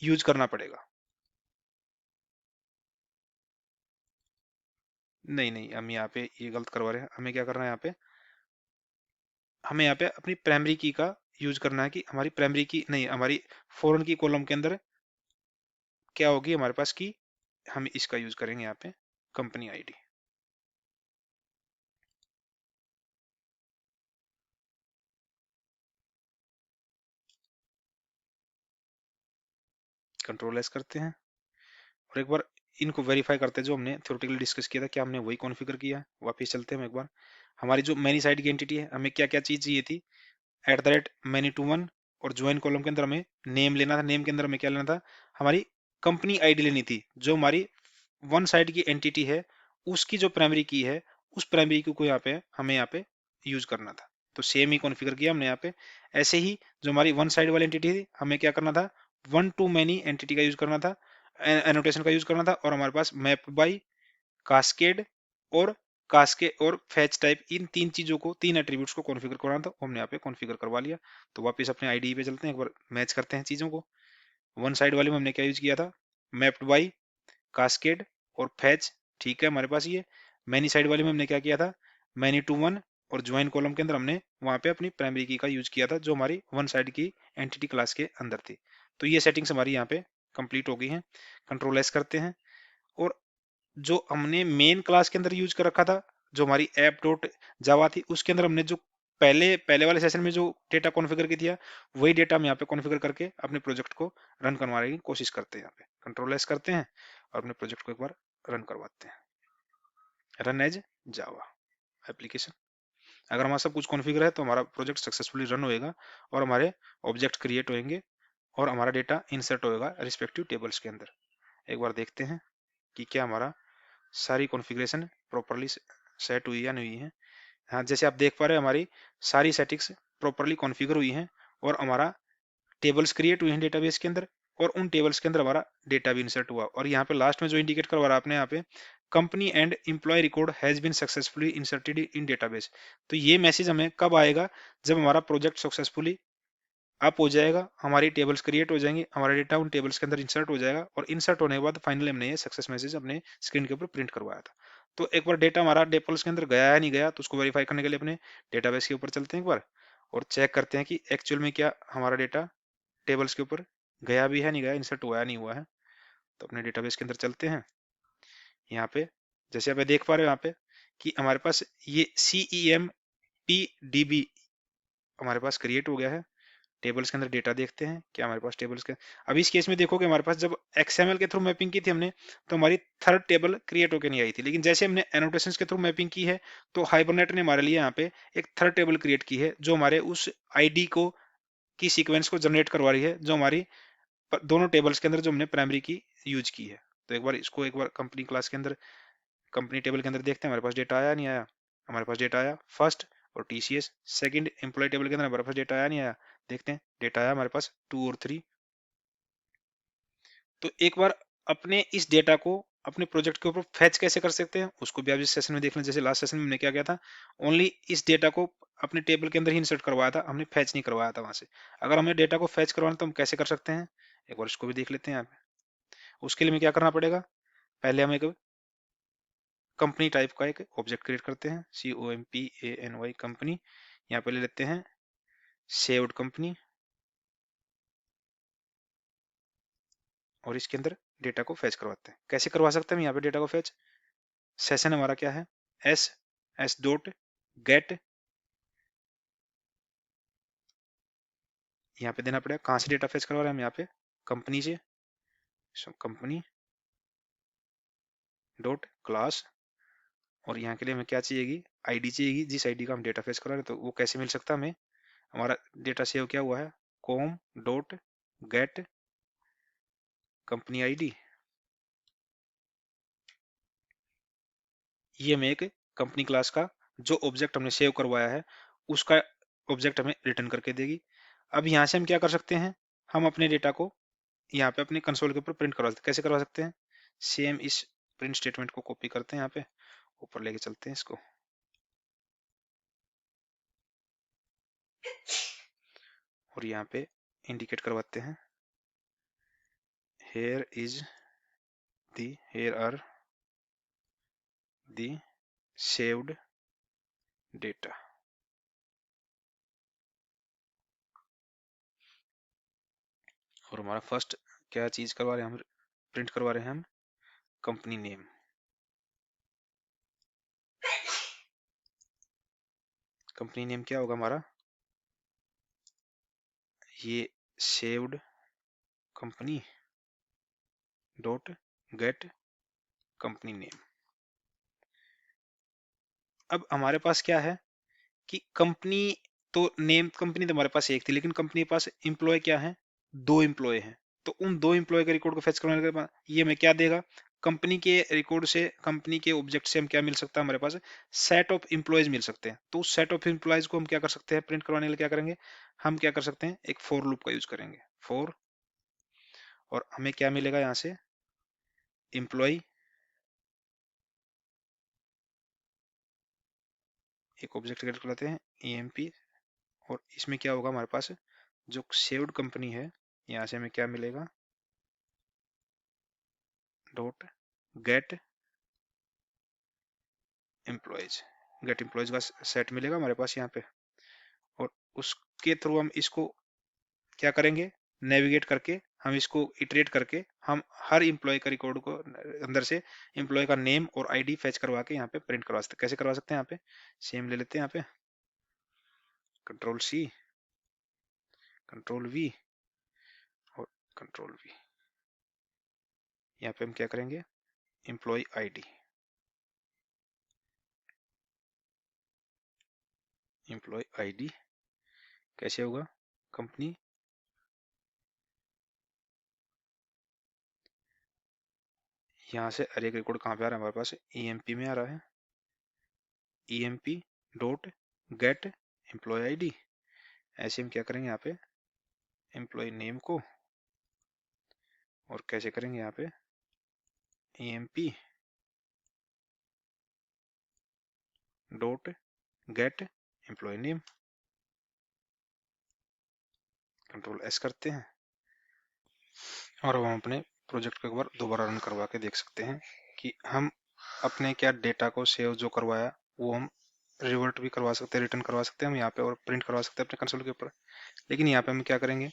यूज करना पड़ेगा। नहीं नहीं, हम यहाँ पे ये गलत करवा रहे हैं। हमें क्या करना है यहाँ पे, हमें यहाँ पे अपनी प्राइमरी की का यूज करना है, कि हमारी प्राइमरी की नहीं, हमारी फॉरेन की कॉलम के अंदर क्या होगी हमारे पास की, हम इसका यूज करेंगे यहाँ पे कंपनी आईडी। कंट्रोल एस करते हैं और एक बार इनको वेरीफाई करते हैं जो हमने थ्योरेटिकली डिस्कस किया था, क्या हमने वही कॉन्फ़िगर किया है। वापस चलते हैं हम एक बार, हमारी जो मैनी साइड की एंटिटी है हमें क्या क्या चीज चाहिए थी, at the rate many to one, और ज्वाइन कॉलम के अंदर हमें नेम लेना था। नेम के अंदर हमें क्या लेना था, हमारी कंपनी आईडी लेनी थी, जो हमारी वन साइड की एंटिटी है उसकी जो प्राइमरी की है उस प्राइमरी की को यहाँ पे हमें यहाँ पे यूज करना था। तो सेम ही कॉन्फ़िगर किया हमने यहाँ पे। ऐसे ही जो हमारी वन साइड वाली एंटिटी थी हमें क्या करना था, वन टू मैनी एंटिटी का यूज करना था, एनोटेशन का यूज करना था। और हमारे पास मैप बाई, कास्केड और कास्के और फैच टाइप, इन तीन चीजों को, तीन एट्रीब्यूट्स को कॉन्फ़िगर करवाना था, वो हमने यहाँ पे कॉन्फ़िगर करवा लिया। तो वापस अपने आईडी पे चलते हैं, एक बार मैच करते हैं चीजों को। वन साइड वाले में हमने क्या यूज किया था, मैप्ड बाई, कास्केड और फैच, ठीक है हमारे पास ये। मैनी साइड वाले में हमने क्या किया था, मैनी टू वन, और ज्वाइन कॉलम के अंदर हमने वहां पे अपनी प्राइमरी की का यूज किया था जो हमारी वन साइड की एंटिटी क्लास के अंदर थी। तो ये सेटिंग्स हमारी यहाँ पे कंप्लीट हो गई हैं। कंट्रोल एस करते हैं और जो हमने मेन क्लास के अंदर यूज कर रखा था, जो हमारी ऐप डॉट जावा थी, उसके अंदर हमने जो पहले पहले वाले सेशन में जो डेटा कॉन्फ़िगर की दिया, वही डेटा हम यहाँ पे कॉन्फ़िगर करके अपने प्रोजेक्ट को रन करवाने की कोशिश करते हैं। यहाँ पे कंट्रोल एस करते हैं और अपने प्रोजेक्ट को एक बार रन करवाते हैं, रन एज जावा एप्लीकेशन। अगर हमारा सब कुछ कॉन्फ़िगर है तो हमारा प्रोजेक्ट सक्सेसफुली रन होएगा और हमारे ऑब्जेक्ट क्रिएट होंगे और हमारा डेटा इंसर्ट होएगा रिस्पेक्टिव टेबल्स के अंदर। एक बार देखते हैं कि क्या हमारा सारी कॉन्फ़िगरेशन प्रॉपरली सेट हुई या नहीं हुई है। हाँ, जैसे आप देख पा रहे हैं हमारी सारी सेटिंग्स प्रॉपरली कॉन्फ़िगर हुई हैं और हमारा टेबल्स क्रिएट हुए हैं डेटाबेस के अंदर, और उन टेबल्स के अंदर हमारा डेटा भी इंसर्ट हुआ। और यहाँ पे लास्ट में जो इंडिकेट करवा रहा है आपने यहाँ पे, company and employee record has been successfully inserted in database. तो ये मैसेज हमें कब आएगा, जब हमारा प्रोजेक्ट सक्सेसफुली अप हो जाएगा, हमारी टेबल्स क्रिएट हो जाएंगी, हमारा डेटा उन टेबल्स के अंदर इंसर्ट हो जाएगा, और इंसर्ट होने के बाद फाइनली हमने ये सक्सेस मैसेज अपने स्क्रीन के ऊपर प्रिंट करवाया था। तो एक बार डेटा हमारा टेबल्स के अंदर गया है नहीं गया, तो उसको वेरीफाई करने के लिए अपने डेटाबेस के ऊपर चलते हैं एक बार, और चेक करते हैं कि एक्चुअल में क्या हमारा डेटा टेबल्स के ऊपर गया भी है नहीं गया, इंसर्ट हुआ है नहीं हुआ है। तो अपने डेटाबेस के अंदर चलते हैं। यहाँ पे जैसे आप देख पा रहे हो यहाँ पे कि हमारे पास ये CEMP DB हमारे पास क्रिएट हो गया है। टेबल्स के अंदर डेटा देखते हैं क्या हमारे पास टेबल्स के, अब इस केस में देखोगे हमारे पास जब XML के थ्रू मैपिंग की थी हमने, तो हमारी थर्ड टेबल क्रिएट होकर नहीं आई थी, लेकिन जैसे हमने एनोटेशंस के थ्रू मैपिंग की है, तो हाइबरनेट ने हमारे लिए यहाँ पे एक थर्ड टेबल क्रिएट की है, जो हमारे उस आईडी को की सीक्वेंस को जनरेट करवा रही है, जो हमारी दोनों टेबल्स के अंदर जो हमने प्राइमरी की यूज की है। तो एक बार इसको एक बार कंपनी क्लास के अंदर, कंपनी टेबल के अंदर देखते हैं हमारे पास डेटा आया नहीं आया। हमारे पास डेटा आया फर्स्ट और TCS। सेकंड एम्प्लॉय टेबल के अंदर हमारे पास डेटा आया नहीं आया, देखते हैं डेटा आया हमारे पास 2 और 3। तो एक बार अपने इस डेटा को अपने प्रोजेक्ट के ऊपर फैच कैसे कर सकते हैं, उसको भी आप इस सेशन में देख लें। जैसे लास्ट सेशन में हमने क्या किया था, ओनली इस डेटा को अपने टेबल के अंदर ही इंसर्ट करवाया था, हमने फैच नहीं करवाया था वहां से। अगर हमें डेटा को फैच करवाना तो हम कैसे कर सकते हैं, एक बार इसको भी देख लेते हैं यहाँ पे। उसके लिए हमें क्या करना पड़ेगा, पहले हम एक कंपनी टाइप का एक ऑब्जेक्ट क्रिएट करते हैं, COMPANY कंपनी। यहाँ पे ले लेते हैं सेव्ड कंपनी, और इसके अंदर डेटा को फैच करवाते हैं। कैसे करवा सकते हैं हम यहाँ पे डेटा को फैच, सेशन हमारा क्या है, एस डॉट गेट, यहाँ पे देना पड़ेगा कहाँ से डेटा फैच करवा रहे हैं हम, यहाँ पे कंपनी से, कंपनी डॉट क्लास, और यहाँ के लिए हमें क्या चाहिएगी, आईडी चाहिएगी, जिस आईडी का हम डेटा फैच करा रहे हैं। तो वो कैसे मिल सकता है हमें, हमारा डेटा सेव क्या हुआ है, com dot gate company ID. ये हमें एक कंपनी क्लास का जो ऑब्जेक्ट हमने सेव करवाया है, उसका ऑब्जेक्ट हमें रिटर्न करके देगी। अब यहाँ से हम क्या कर सकते हैं, हम अपने डेटा को यहाँ पे अपने कंसोल के ऊपर प्रिंट करवा सकते हैं। कैसे करवा सकते हैं, सेम इस प्रिंट स्टेटमेंट को कॉपी करते हैं, यहाँ पे ऊपर लेके चलते हैं इसको, और यहाँ पे इंडिकेट करवाते हैं, here is here are the saved data। और हमारा फर्स्ट क्या चीज करवा रहे हैं हम, प्रिंट करवा रहे हैं हम कंपनी नेम। कंपनी नेम क्या होगा हमारा, ये saved company dot gate company name. अब हमारे पास क्या है कि कंपनी, तो नेम कंपनी तो हमारे पास एक थी, लेकिन कंपनी के पास एम्प्लॉय क्या है, 2 एम्प्लॉय हैं। तो उन 2 एम्प्लॉय के रिकॉर्ड को फेच करने के बाद ये हमें क्या देगा, कंपनी के रिकॉर्ड से, कंपनी के ऑब्जेक्ट से हम क्या मिल सकता है, हमारे पास सेट ऑफ एम्प्लॉयज मिल सकते हैं। तो उस सेट ऑफ एम्प्लॉयज को हम क्या कर सकते हैं, प्रिंट करवाने के लिए क्या करेंगे, हम क्या कर सकते हैं, एक फॉर लूप का यूज करेंगे, फॉर, और हमें क्या मिलेगा यहाँ से, एम्प्लॉय, एक ऑब्जेक्ट क्रिएट कर लेते हैं EMP, और इसमें क्या होगा हमारे पास, जो सेव्ड कंपनी है, यहाँ से हमें क्या मिलेगा, dot gate employees, gate employees का सेट मिलेगा हमारे पास यहाँ पे। और उसके थ्रू हम इसको क्या करेंगे, नेविगेट करके हम इसको इटरेट करके हम हर एम्प्लॉय का रिकॉर्ड को अंदर से एम्प्लॉय का नेम और आईडी फैच करवा के यहाँ पे प्रिंट करवा सकते हैं। कैसे करवा सकते हैं, यहाँ पे सेम ले लेते हैं, यहाँ पे कंट्रोल C, कंट्रोल V और कंट्रोल V। यहाँ पे हम क्या करेंगे, एम्प्लॉय आईडी, एम्प्लॉय आईडी कैसे होगा, कंपनी, यहाँ से हर एक रिकॉर्ड कहाँ पे आ रहा है हमारे पास, EMP में आ रहा है, EMP dot get employee ID. ऐसे हम क्या करेंगे यहाँ पे, एम्प्लॉय नेम को, और कैसे करेंगे यहाँ पे, EMP dot get employee name. Control S करते हैं और अब हम अपने प्रोजेक्ट को एक बार दोबारा रन करवा के देख सकते हैं कि हम अपने क्या डेटा को सेव जो करवाया वो हम रिवर्ट भी करवा सकते हैं, रिटर्न करवा सकते हैं हम यहाँ पे, और प्रिंट करवा सकते हैं अपने कंसोल के ऊपर। लेकिन यहाँ पे हम क्या करेंगे,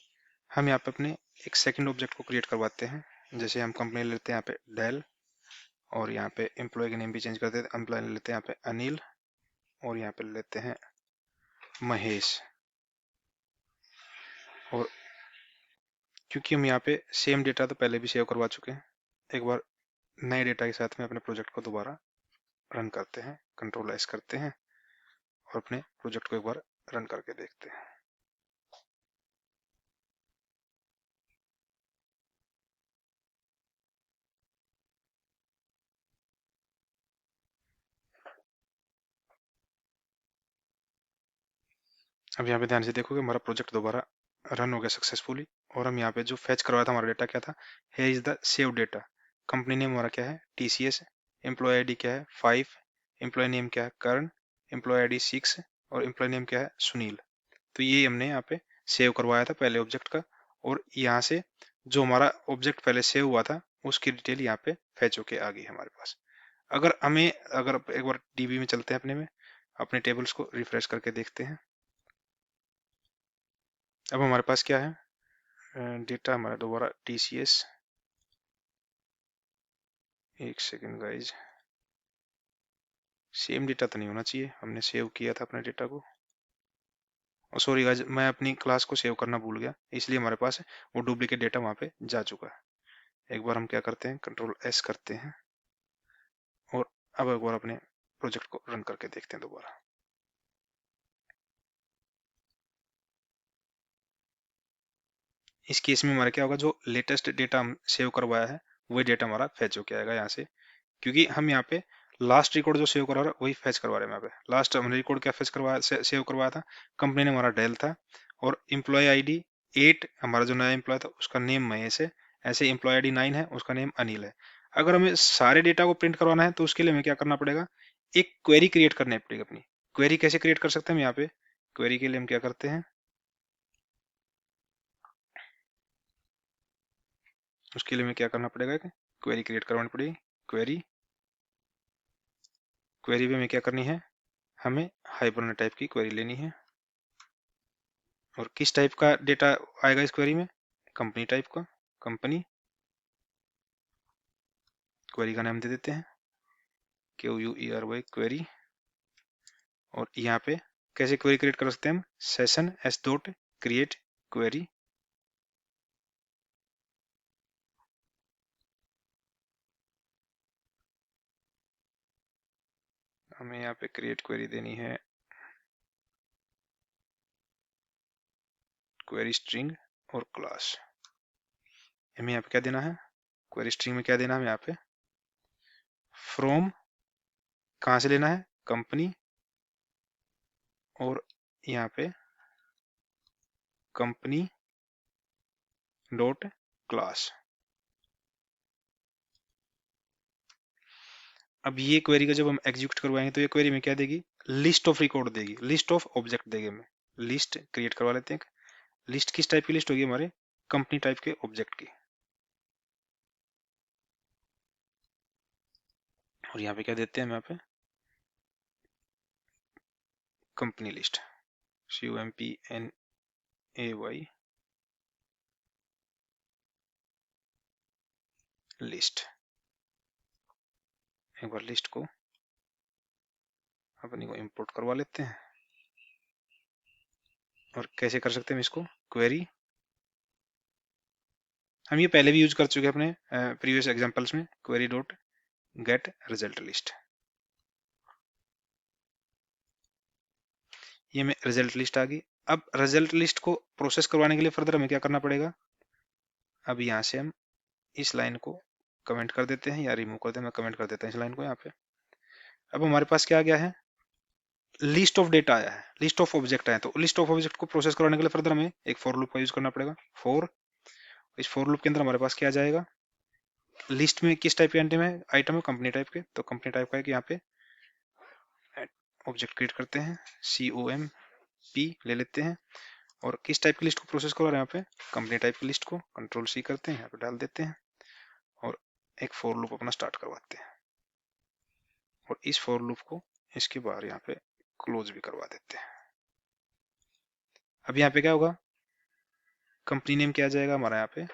हम यहाँ पे अपने एक सेकंड ऑब्जेक्ट को क्रिएट करवाते हैं। जैसे हम कंपनी लेते हैं यहाँ पे डेल, और यहाँ पे एम्प्लॉय का नेम भी चेंज करते हैं, एम्प्लॉय लेते हैं यहाँ पे अनिल, और यहाँ पे लेते हैं महेश। और क्योंकि हम यहाँ पे सेम डेटा तो पहले भी सेव करवा चुके हैं, एक बार नए डेटा के साथ में अपने प्रोजेक्ट को दोबारा रन करते हैं, कंट्रोल एस करते हैं और अपने प्रोजेक्ट को एक बार रन करके देखते हैं। अब यहाँ पे ध्यान से देखोगे हमारा प्रोजेक्ट दोबारा रन हो गया सक्सेसफुली। और हम यहाँ पे जो फेच करवाया था हमारा डेटा क्या था, here is the save data. Company name हमारा क्या है, TCS। एम्प्लॉय आईडी क्या है, 5। एम्प्लॉय नेम क्या है, कर्ण। एम्प्लॉय आईडी 6 और एम्प्लॉय नेम क्या है, सुनील। तो ये हमने यहाँ पे सेव करवाया था पहले ऑब्जेक्ट का, और यहाँ से जो हमारा ऑब्जेक्ट पहले सेव हुआ था उसकी डिटेल यहाँ पे फेच होके आ गई हमारे पास। अगर एक बार DB में चलते हैं, अपने टेबल्स को रिफ्रेश करके देखते हैं। अब हमारे पास क्या है, डेटा हमारा दोबारा TCS। एक सेकेंड गाइज, सेम डेटा तो नहीं होना चाहिए, हमने सेव किया था अपने डेटा को। सॉरी गाइज, मैं अपनी क्लास को सेव करना भूल गया, इसलिए हमारे पास वो डुप्लीकेट डेटा वहां पे जा चुका है। एक बार हम क्या करते हैं, कंट्रोल एस करते हैं और अब एक बार अपने प्रोजेक्ट को रन करके देखते हैं दोबारा। इस केस में हमारा क्या होगा, जो लेटेस्ट डेटा हम सेव करवाया है वही डेटा हमारा फेच होके आएगा यहाँ से, क्योंकि हम यहाँ पे लास्ट रिकॉर्ड जो सेव करवा रहे हैं वही फेच करवा रहे हैं। यहाँ पे लास्ट हमने रिकॉर्ड क्या फेच करवाया, सेव करवाया था, कंपनी ने हमारा डेल था, और एम्प्लॉय आईडी 8 हमारा जो नया एम्प्लॉय था उसका नेम महेश है। ऐसे एम्प्लॉय आईडी 9 है, उसका नेम अनिल है। अगर हमें सारे डेटा को प्रिंट करवाना है तो उसके लिए हमें क्या करना पड़ेगा, एक क्वेरी क्रिएट करनी पड़ेगी अपनी। क्वेरी कैसे क्रिएट कर सकते हैं हम यहाँ पे, क्वेरी के लिए हम क्या करते हैं, उसके लिए हमें क्या करना पड़ेगा, क्वेरी क्रिएट करवानी पड़ेगी। क्वेरी क्वेरी भी हमें क्या करनी है, हमें हाइबरनेट टाइप की क्वेरी लेनी है। और किस टाइप का डेटा आएगा इस क्वेरी में, कंपनी टाइप का। कंपनी, क्वेरी का नाम दे देते हैं QUERY क्वेरी। और यहाँ पे कैसे क्वेरी क्रिएट कर सकते हैं हम, session s dot create query. हमें यहाँ पे क्रिएट क्वेरी देनी है क्वेरी स्ट्रिंग और क्लास। हमें यहाँ पे क्या देना है, क्वेरी स्ट्रिंग में क्या देना है, यहाँ पे फ्रॉम कहाँ से लेना है, कंपनी, और यहाँ पे कंपनी डॉट क्लास। अब ये क्वेरी का जब हम एग्जीक्यूट करवाएंगे तो ये क्वेरी में क्या देगी, लिस्ट ऑफ रिकॉर्ड देगी, लिस्ट ऑफ ऑब्जेक्ट देगी हमें। लिस्ट क्रिएट करवा लेते हैं। लिस्ट किस टाइप की लिस्ट होगी, हमारे कंपनी टाइप के ऑब्जेक्ट की। और यहाँ पे क्या देते हैं हम, यहाँ पे कंपनी लिस्ट, COMPNAY लिस्ट। एक बार लिस्ट को अपनी को इंपोर्ट करवा लेते हैं। और कैसे कर सकते हैं हम इसको, क्वेरी, हम ये पहले भी यूज कर चुके हैं अपने प्रीवियस एग्जांपल्स में, query dot get result list. ये में रिजल्ट लिस्ट आ गई। अब रिजल्ट लिस्ट को प्रोसेस करवाने के लिए फर्दर हमें क्या करना पड़ेगा, अब यहाँ से हम इस लाइन को कमेंट कर देते हैं या रिमूव कर देते हैं, मैं कमेंट कर देता हूँ इस लाइन को यहाँ पे। अब हमारे पास क्या आ गया है, लिस्ट ऑफ डेटा आया है, लिस्ट ऑफ ऑब्जेक्ट आया। तो लिस्ट ऑफ ऑब्जेक्ट को प्रोसेस करवाने के लिए फर्दर हमें एक फॉर लूप का यूज करना पड़ेगा। इस फॉर लूप के अंदर हमारे पास क्या आ जाएगा, लिस्ट में किस टाइप के आइटम है, कंपनी टाइप के। तो कंपनी टाइप का है कि यहाँ पे ऑब्जेक्ट क्रिएट करते हैं, COMP ले लेते हैं। और किस टाइप की लिस्ट को प्रोसेस करवा रहे हैं यहाँ पे, कंपनी टाइप की लिस्ट को कंट्रोल सी करते हैं, यहाँ पे डाल देते हैं और एक फॉर लूप अपना स्टार्ट करवाते हैं और इस फॉर लूप को इसके बाहर यहाँ पे क्लोज भी करवा देते हैं। अब यहाँ पे क्या होगा, कंपनी नेम क्या आ जाएगा हमारा यहाँ पे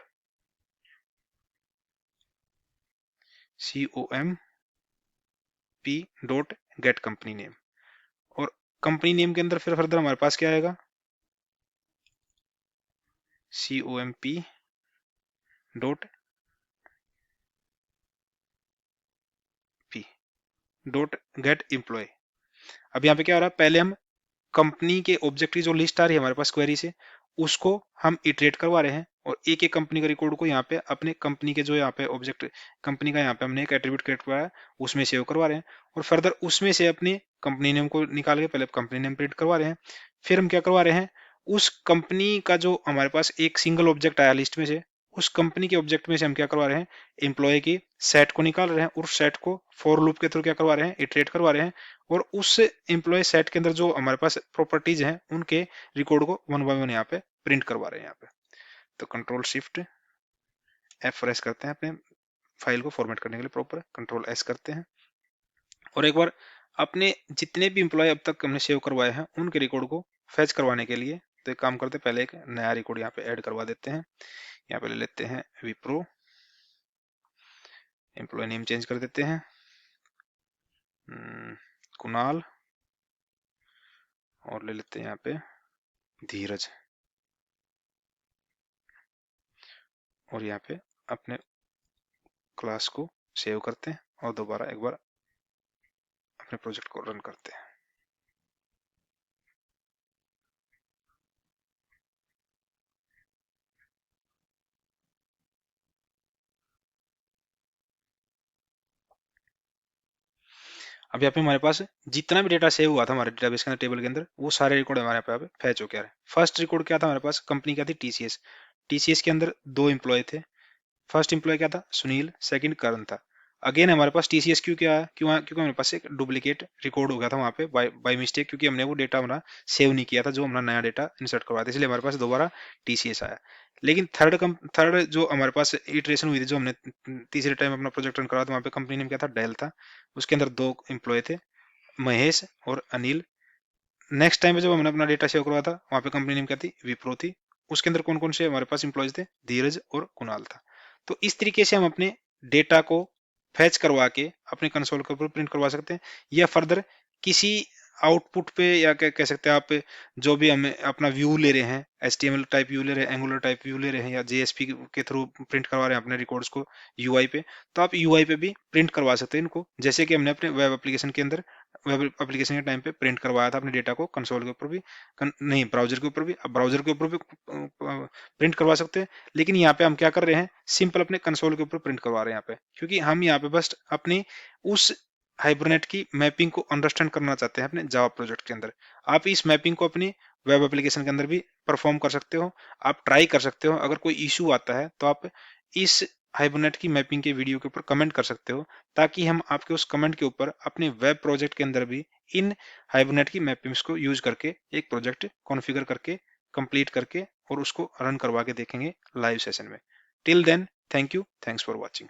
COMP.get कंपनी नेम, और कंपनी नेम के अंदर फिर फर्दर हमारे पास क्या आएगा COMP.get एम्प्लॉय। अब यहाँ पे क्या हो रहा है, पहले हम कंपनी के ऑब्जेक्ट की जो लिस्ट आ रही है हमारे पास क्वेरी से, उसको हम इटरेट करवा रहे हैं और एक एक कंपनी का रिकॉर्ड को यहाँ पे अपने कंपनी के जो यहाँ पे ऑब्जेक्ट कंपनी का यहाँ पे हमने एक एट्रीब्यूट क्रिएट करवाया उसमें सेव करवा रहे हैं और फर्दर उसमें से अपने कंपनी नेम को निकाल के पहले कंपनी नेम प्रिंट करवा रहे हैं। फिर हम क्या करवा रहे हैं, उस कंपनी का जो हमारे पास एक सिंगल ऑब्जेक्ट आया लिस्ट में से, उस कंपनी के ऑब्जेक्ट में से हम क्या करवा रहे हैं, एम्प्लॉय की सेट को निकाल रहे हैं और सेट को फॉर लूप के थ्रू क्या करवा रहे हैं, इटरेट करवा रहे हैं और उस एम्प्लॉय सेट के अंदर जो हमारे पास प्रॉपर्टीज हैं उनके रिकॉर्ड को वन बाय वन यहाँ पे प्रिंट करवा रहे हैं यहाँ पे। तो कंट्रोल शिफ्ट F प्रेस करते हैं अपने फाइल को फॉर्मेट करने के लिए, प्रॉपर कंट्रोल S करते हैं और एक बार अपने जितने भी एम्प्लॉय अब तक हमने सेव करवाए हैं उनके रिकॉर्ड को फैच करवाने के लिए तो एक काम करते हैं, पहले एक नया रिकॉर्ड यहाँ पे ऐड करवा देते हैं। यहाँ पे ले लेते हैं विप्रो, एम्प्लॉय नेम चेंज कर देते हैं कुणाल और ले लेते हैं यहाँ पे धीरज और यहाँ पे अपने क्लास को सेव करते हैं और दोबारा एक बार अपने प्रोजेक्ट को रन करते हैं। अब यहाँ पे हमारे पास जितना भी डेटा सेव हुआ था हमारे डेटाबेस के अंदर टेबल के अंदर वो सारे रिकॉर्ड हमारे यहाँ पे फैच हो गया है। फर्स्ट रिकॉर्ड क्या था हमारे पास, कंपनी क्या थी टीसीएस, टीसीएस के अंदर 2 एम्प्लॉय थे। फर्स्ट एम्प्लॉय क्या था सुनील, सेकंड करण था। अगेन हमारे पास टीसीएस क्यों क्या है, क्योंकि हमारे पास एक डुप्लीकेट रिकॉर्ड हो गया था वहाँ पे बाय मिस्टेक, क्योंकि हमने वो डेटा हमारा सेव नहीं किया था जो हमारा नया डेटा इंसर्ट करवाया था, इसलिए हमारे पास दोबारा टीसीएस आया। लेकिन थर्ड जो हमारे पास इटरेशन हुई थी, जो हमने तीसरे टाइम अपना प्रोजेक्ट रन करा था, वहाँ पे कंपनी नेम क्या था डेल था, उसके अंदर 2 एम्प्लॉय थे महेश और अनिल। नेक्स्ट टाइम पे जब हमने अपना डेटा सेव करवाया था वहाँ पे कंपनी नेम क्या थी विप्रो थी, उसके अंदर कौन कौन से हमारे पास इंप्लॉयज थे, धीरज और कुणाल था। तो इस तरीके से हम अपने डेटा को फैच करवा के अपने कंसोल के ऊपर प्रिंट करवा सकते हैं, या फर्दर किसी आउटपुट पे या कह सकते हैं आप जो भी हमें अपना व्यू ले रहे हैं, HTML टाइप व्यू ले रहे हैं, एंगुलर टाइप व्यू ले रहे हैं या JSP के थ्रू प्रिंट करवा रहे हैं अपने रिकॉर्ड्स को UI पे, तो आप UI पे भी प्रिंट करवा सकते हैं इनको, जैसे कि हमने अपने वेब एप्लीकेशन के अंदर वेब एप्लीकेशन के टाइम पे प्रिंट करवाया था अपने डेटा को कंसोल के ऊपर भी, नहीं ब्राउजर के ऊपर भी, अब ब्राउजर के ऊपर भी प्रिंट करवा सकते हैं। लेकिन यहाँ पे हम क्या कर रहे हैं, सिंपल अपने कंसोल के ऊपर प्रिंट करवा रहे हैं यहाँ पे, क्योंकि हम यहाँ पे बस अपनी उस हाइबरनेट की मैपिंग को अंडरस्टैंड करना चाहते हैं अपने जावा प्रोजेक्ट के अंदर। आप इस मैपिंग को अपनी वेब एप्लीकेशन के अंदर भी परफॉर्म कर सकते हो, आप ट्राई कर सकते हो। अगर कोई इशू आता है तो आप इस हाइबरनेट की मैपिंग के वीडियो के ऊपर कमेंट कर सकते हो, ताकि हम आपके उस कमेंट के ऊपर अपने वेब प्रोजेक्ट के अंदर भी इन हाइबरनेट की मैपिंग्स को यूज करके एक प्रोजेक्ट कॉन्फ़िगर करके कंप्लीट करके और उसको रन करवा के देखेंगे लाइव सेशन में। Till then thank you, thanks for watching.